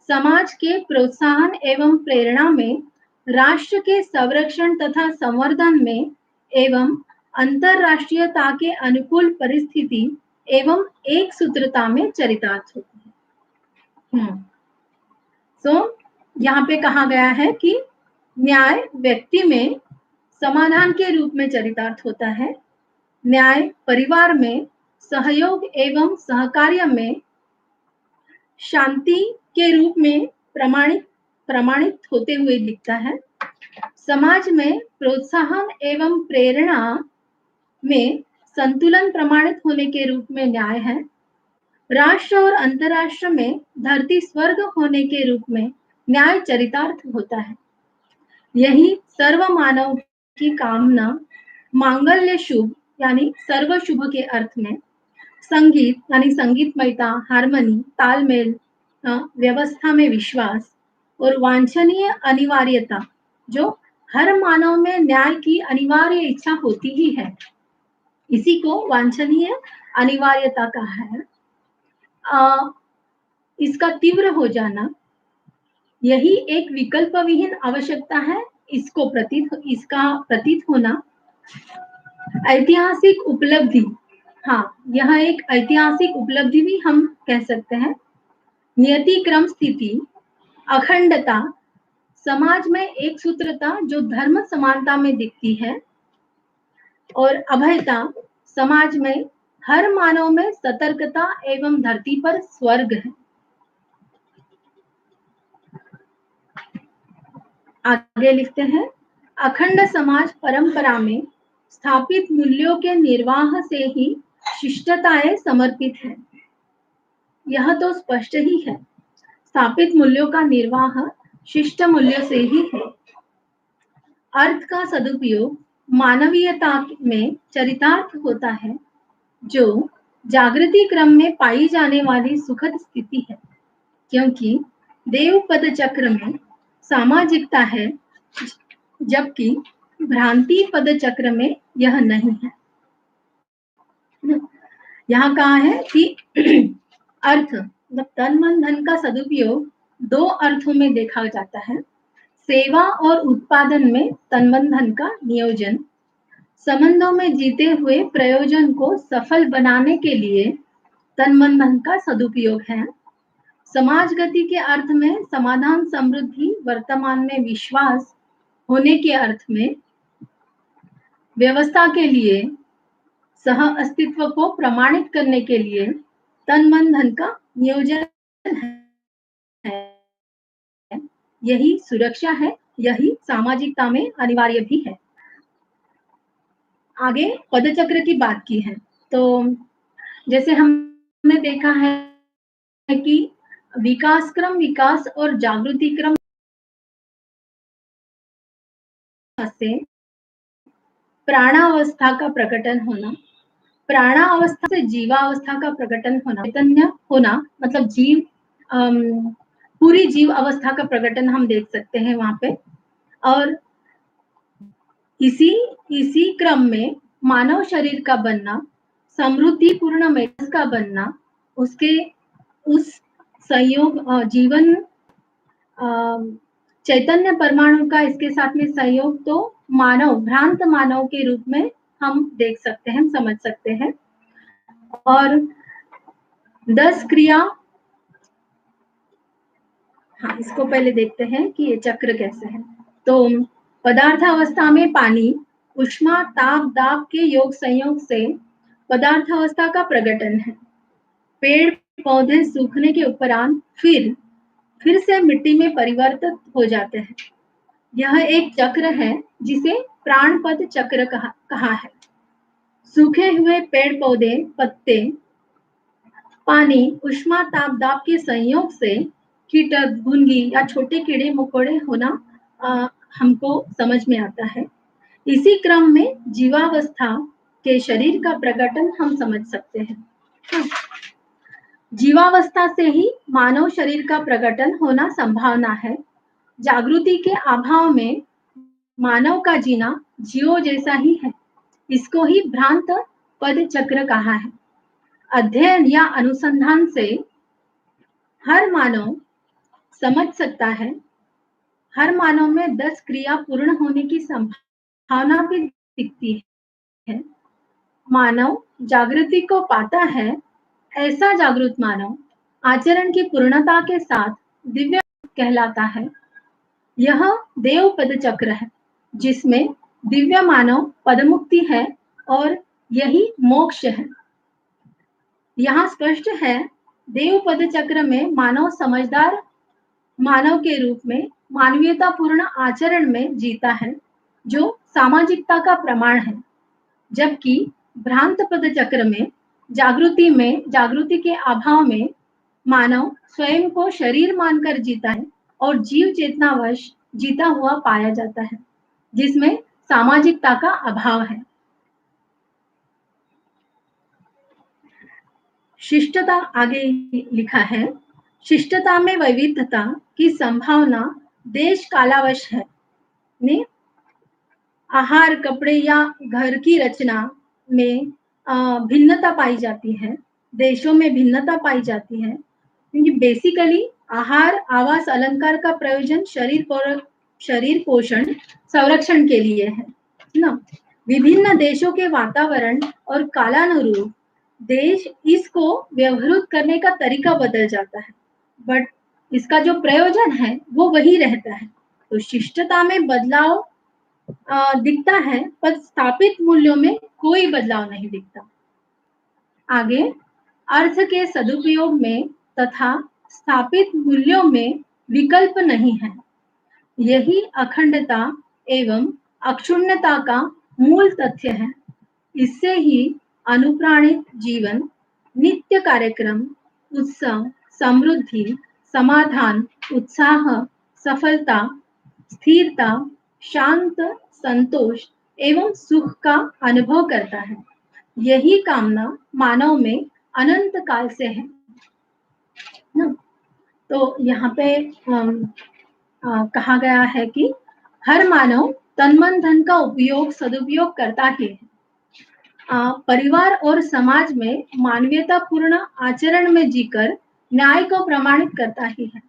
समाज के प्रोत्साहन एवं प्रेरणा में, राष्ट्र के संरक्षण तथा संवर्धन में एवं अंतरराष्ट्रीयता के अनुकूल परिस्थिति एवं एक सूत्रता में चरितार्थ होती है। यहाँ पे कहा गया है कि न्याय व्यक्ति में समाधान के रूप में चरितार्थ होता है, न्याय परिवार में सहयोग एवं सहकार्य में शांति के रूप में प्रमाणित होते हुए दिखता है, समाज में प्रोत्साहन एवं प्रेरणा में संतुलन प्रमाणित होने के रूप में न्याय है, राष्ट्र और अंतरराष्ट्र में धरती स्वर्ग होने के रूप में न्याय चरितार्थ होता है। यही सर्व मानव की कामना, मांगल्य शुभ यानी सर्व शुभ के अर्थ में, संगीत यानी संगीतमयता, हारमोनी, तालमेल, व्यवस्था में विश्वास और वांछनीय अनिवार्यता, जो हर मानव में न्याय की अनिवार्य इच्छा होती ही है, इसी को वांछनीय अनिवार्यता कहा है। इसका तीव्र हो जाना, यही एक विकल्प विहीन आवश्यकता है। इसका प्रतीत होना ऐतिहासिक उपलब्धि, हाँ, यह एक ऐतिहासिक उपलब्धि भी हम कह सकते हैं। नियति क्रम स्थिति, अखंडता, समाज में एक सूत्रता जो धर्म समानता में दिखती है, और अभयता, समाज में हर मानव में सतर्कता एवं धरती पर स्वर्ग है। आगे लिखते हैं, अखंड समाज परंपरा में स्थापित मूल्यों के निर्वाह से ही शिष्टताएं समर्पित है। यह तो स्पष्ट ही है, स्थापित मूल्यों का निर्वाह शिष्ट मूल्य से ही है। अर्थ का सदुपयोग मानवीयता में चरितार्थ होता है, जो जागृति क्रम में पाई जाने वाली सुखद स्थिति है, क्योंकि देव पद चक्र में सामाजिकता है, जबकि भ्रांति पद चक्र में यह नहीं है। यहाँ कहा है कि अर्थ मतलब तन मन धन का सदुपयोग दो अर्थों में देखा जाता है, सेवा और उत्पादन में तन मन धन का नियोजन, संबंधों में जीते हुए प्रयोजन को सफल बनाने के लिए तन मन धन का सदुपयोग है, समाज गति के अर्थ में समाधान, समृद्धि, वर्तमान में विश्वास होने के अर्थ में व्यवस्था के लिए, सह अस्तित्व को प्रमाणित करने के लिए तन मन धन का नियोजन है। यही सुरक्षा है, यही सामाजिकता में अनिवार्य भी है। आगे पदचक्र की बात की है, तो जैसे हमने देखा है कि विकास क्रम, विकास और जागृति क्रम से प्राणावस्था का प्रकटन होना, प्राणावस्था से जीवावस्था का प्रकटन होना, चैतन्य होना, मतलब जीव पूरी जीव अवस्था का प्रकटन हम देख सकते हैं वहां पे। और इसी क्रम में मानव शरीर का बनना, समृद्धि पूर्ण मेधस का बनना, उसके उस संयोग जीवन चैतन्य परमाणु का इसके साथ में सहयोग, तो मानव, भ्रांत मानव के रूप में हम देख सकते हैं, समझ सकते हैं। और 10 क्रिया, हाँ, इसको पहले देखते हैं कि ये चक्र कैसे है। तो पदार्थावस्था में पानी ऊष्मा, ताप, दाब के योग संयोग से पदार्थावस्था का प्रकटन है। पेड़ पौधे सूखने के उपरांत फिर से मिट्टी में परिवर्तित हो जाते हैं। यह एक चक्र है जिसे प्राणपद चक्र कहा है। सूखे हुए पेड़ पौधे, पत्ते, पानी, ऊष्मा, ताप, दाब के संयोग से कीटक, घुनगी या छोटे कीड़े मकोड़े होना हमको समझ में आता है। इसी क्रम में जीवावस्था के शरीर का प्रकटन हम समझ सकते हैं। जीवावस्था से ही मानव शरीर का प्रकटन होना संभावना है। जागृति के अभाव में मानव का जीना जीवों जैसा ही है। इसको ही भ्रांत पद चक्र कहा है। अध्ययन या अनुसंधान से हर मानव समझ सकता है, हर मानव में 10 क्रिया पूर्ण होने की संभावना भी दिखती है। मानव जागृति को पाता है, ऐसा जागृत मानव आचरण की पूर्णता के साथ दिव्य कहलाता है। यह देव पद चक्र है, जिसमें दिव्य मानव पदमुक्ति है और यही मोक्ष है। यहाँ स्पष्ट है, देव पद चक्र में मानव समझदार मानव के रूप में मानवीयता पूर्ण आचरण में जीता है, जो सामाजिकता का प्रमाण है। जबकि भ्रांत पद चक्र में जागृति के अभाव में मानव स्वयं को शरीर मानकर जीता है और जीव चेतनावश जीता हुआ पाया जाता है, जिसमें सामाजिकता का अभाव है। शिष्टता आगे लिखा है, शिष्टता में वैविध्यता की संभावना देश कालावश है। ने आहार, कपड़े या घर की रचना में भिन्नता पाई जाती है, देशों में भिन्नता पाई जाती है, क्योंकि बेसिकली आहार, आवास, अलंकार का प्रयोजन शरीर पोषण, संरक्षण के लिए है ना। विभिन्न देशों के वातावरण और कालानुरूप देश इसको व्यवहार करने का तरीका बदल जाता है, बट इसका जो प्रयोजन है वो वही रहता है। तो शिष्टता में बदलाव दिखता है, पर स्थापित मूल्यों में कोई बदलाव नहीं दिखता। आगे अर्थ के सदुपयोग में तथा स्थापित मूल्यों में विकल्प नहीं है। यही अखंडता एवं अक्षुण्णता का मूल तथ्य है। इससे ही अनुप्राणित जीवन, नित्य कार्यक्रम, उत्सव, समृद्धि, समाधान, उत्साह, सफलता, स्थिरता, शांत, संतोष एवं सुख का अनुभव करता है। यही कामना मानव में अनंत काल से है ना। तो यहाँ पे कहा गया है कि हर मानव तन मन धन का उपयोग सदुपयोग करता ही है। परिवार और समाज में मानवीयता पूर्ण आचरण में जीकर न्याय को प्रमाणित करता ही है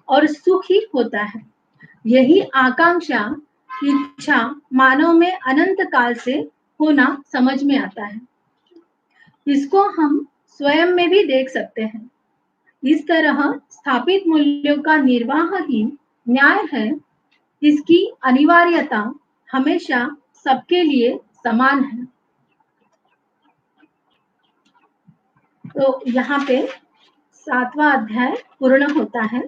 और सुख ही होता है। यही आकांक्षा, इच्छा मानव में अनंत काल से होना समझ में आता है। इसको हम स्वयं में भी देख सकते हैं। इस तरह स्थापित मूल्यों का निर्वाह ही न्याय है। इसकी अनिवार्यता हमेशा सबके लिए समान है। तो यहाँ पे 7वां अध्याय पूर्ण होता है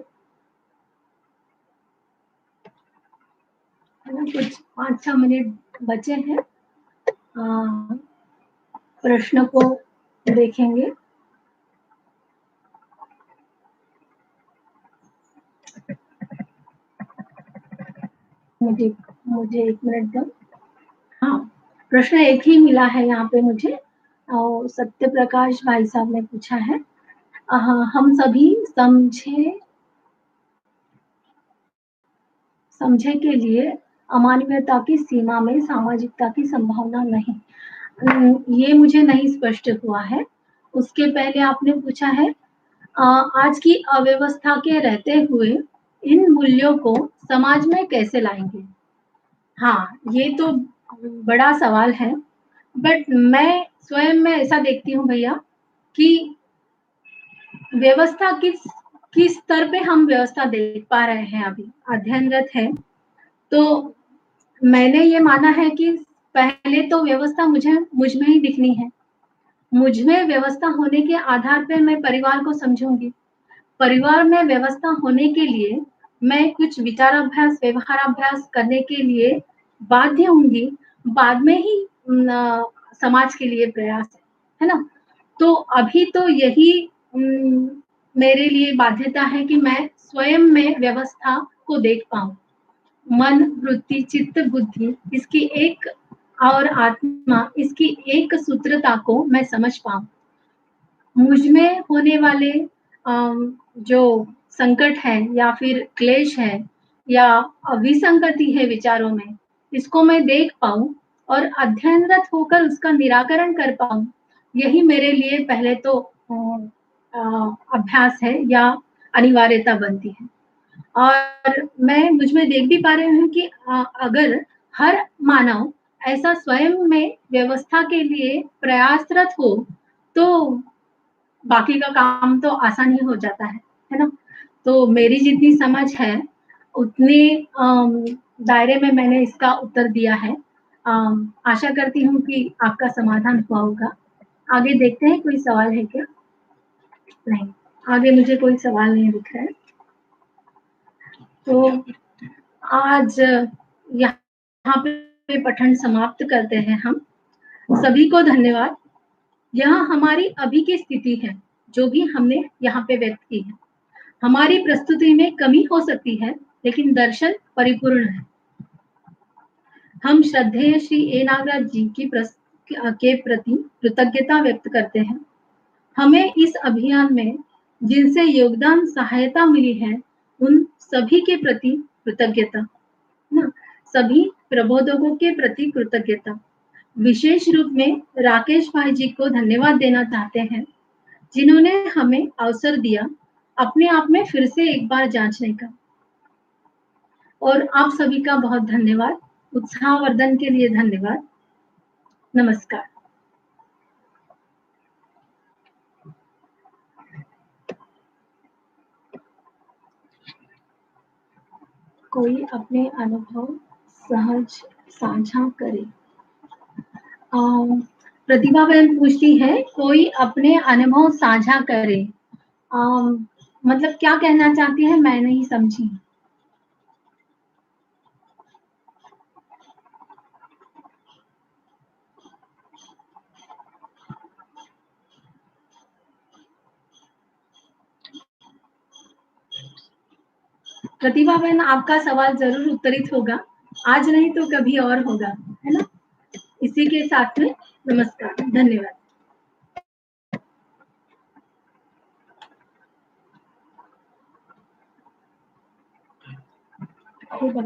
ना। कुछ 5-6 मिनट बचे हैं, प्रश्न को देखेंगे। मुझे 1 मिनट दो। हाँ, प्रश्न एक ही मिला है यहाँ पे मुझे, और सत्य प्रकाश भाई साहब ने पूछा है, हम सभी समझे के लिए अमानवीयता की सीमा में सामाजिकता की संभावना नहीं। ये मुझे नहीं स्पष्ट हुआ है। उसके पहले आपने पूछा है, आज की अव्यवस्था के रहते हुए इन मूल्यों को समाज में कैसे लाएंगे। हाँ, ये तो बड़ा सवाल है। बट मैं स्वयं में ऐसा देखती हूँ भैया कि व्यवस्था किस स्तर पे हम व्यवस्था देख पा रहे हैं अभी अध्ययनरत है। तो मैंने ये माना है कि पहले तो व्यवस्था मुझ में ही दिखनी है। मुझ में व्यवस्था होने के आधार पे मैं परिवार को समझूँगी। परिवार में व्यवस्था होने के लिए मैं कुछ विचाराभ्यास, व्यवहाराभ्यास करने के लिए बाध्य होंगी। बाद में ही समाज के लिए प्रयास है ना? तो अभी तो यही मेरे लिए बाध्यता है कि मैं स्वयं में व्यवस्था को देख पाऊँ। मन, वृत्ति, चित्त, बुद्धि इसकी एक और आत्मा इसकी एक सूत्रता को मैं समझ पाऊँ। मुझ में होने वाले जो संकट है या फिर क्लेश है या विसंगति है विचारों में, इसको मैं देख पाऊँ और अध्ययनरत होकर उसका निराकरण कर पाऊँ, यही मेरे लिए पहले तो अभ्यास है या अनिवार्यता बनती है। और मैं मुझ में देख भी पा रही हूँ कि अगर हर मानव ऐसा स्वयं में व्यवस्था के लिए प्रयासरत हो, तो बाकी का काम तो आसान ही हो जाता है ना? तो मेरी जितनी समझ है, उतने दायरे में मैंने इसका उत्तर दिया है। आशा करती हूँ कि आपका समाधान हुआ होगा। आगे देखते हैं कोई सवाल है क्या? नहीं, आगे मुझे कोई सवाल नहीं दिख रहा है। तो आज यहाँ पे पठन समाप्त करते हैं हम। सभी को धन्यवाद। यह हमारी अभी की स्थिति है, जो भी हमने यहाँ पे व्यक्त की है। हमारी प्रस्तुति में कमी हो सकती है, लेकिन दर्शन परिपूर्ण है। हम श्रद्धेय श्री ए नागराज जी के प्रति कृतज्ञता व्यक्त करते हैं। हमें इस अभियान में जिनसे योगदान सहायता मिली है, उन सभी के प्रति कृतज्ञता। ना सभी प्रबोधकों के प्रति कृतज्ञता। विशेष रूप में राकेश भाई जी को धन्यवाद देना चाहते हैं, जिन्होंने हमें अवसर दिया अपने आप में फिर से एक बार जांचने का। और आप सभी का बहुत धन्यवाद। उत्साहवर्धन के लिए धन्यवाद। नमस्कार। कोई अपने अनुभव सहज साझा करे। प्रतिभा बहन पूछती है, कोई अपने अनुभव साझा करे। मतलब क्या कहना चाहती है, मैं नहीं समझी। प्रतिभा बहन, आपका सवाल जरूर उत्तरित होगा, आज नहीं तो कभी और होगा, है ना? इसी के साथ में नमस्कार, धन्यवाद। खूब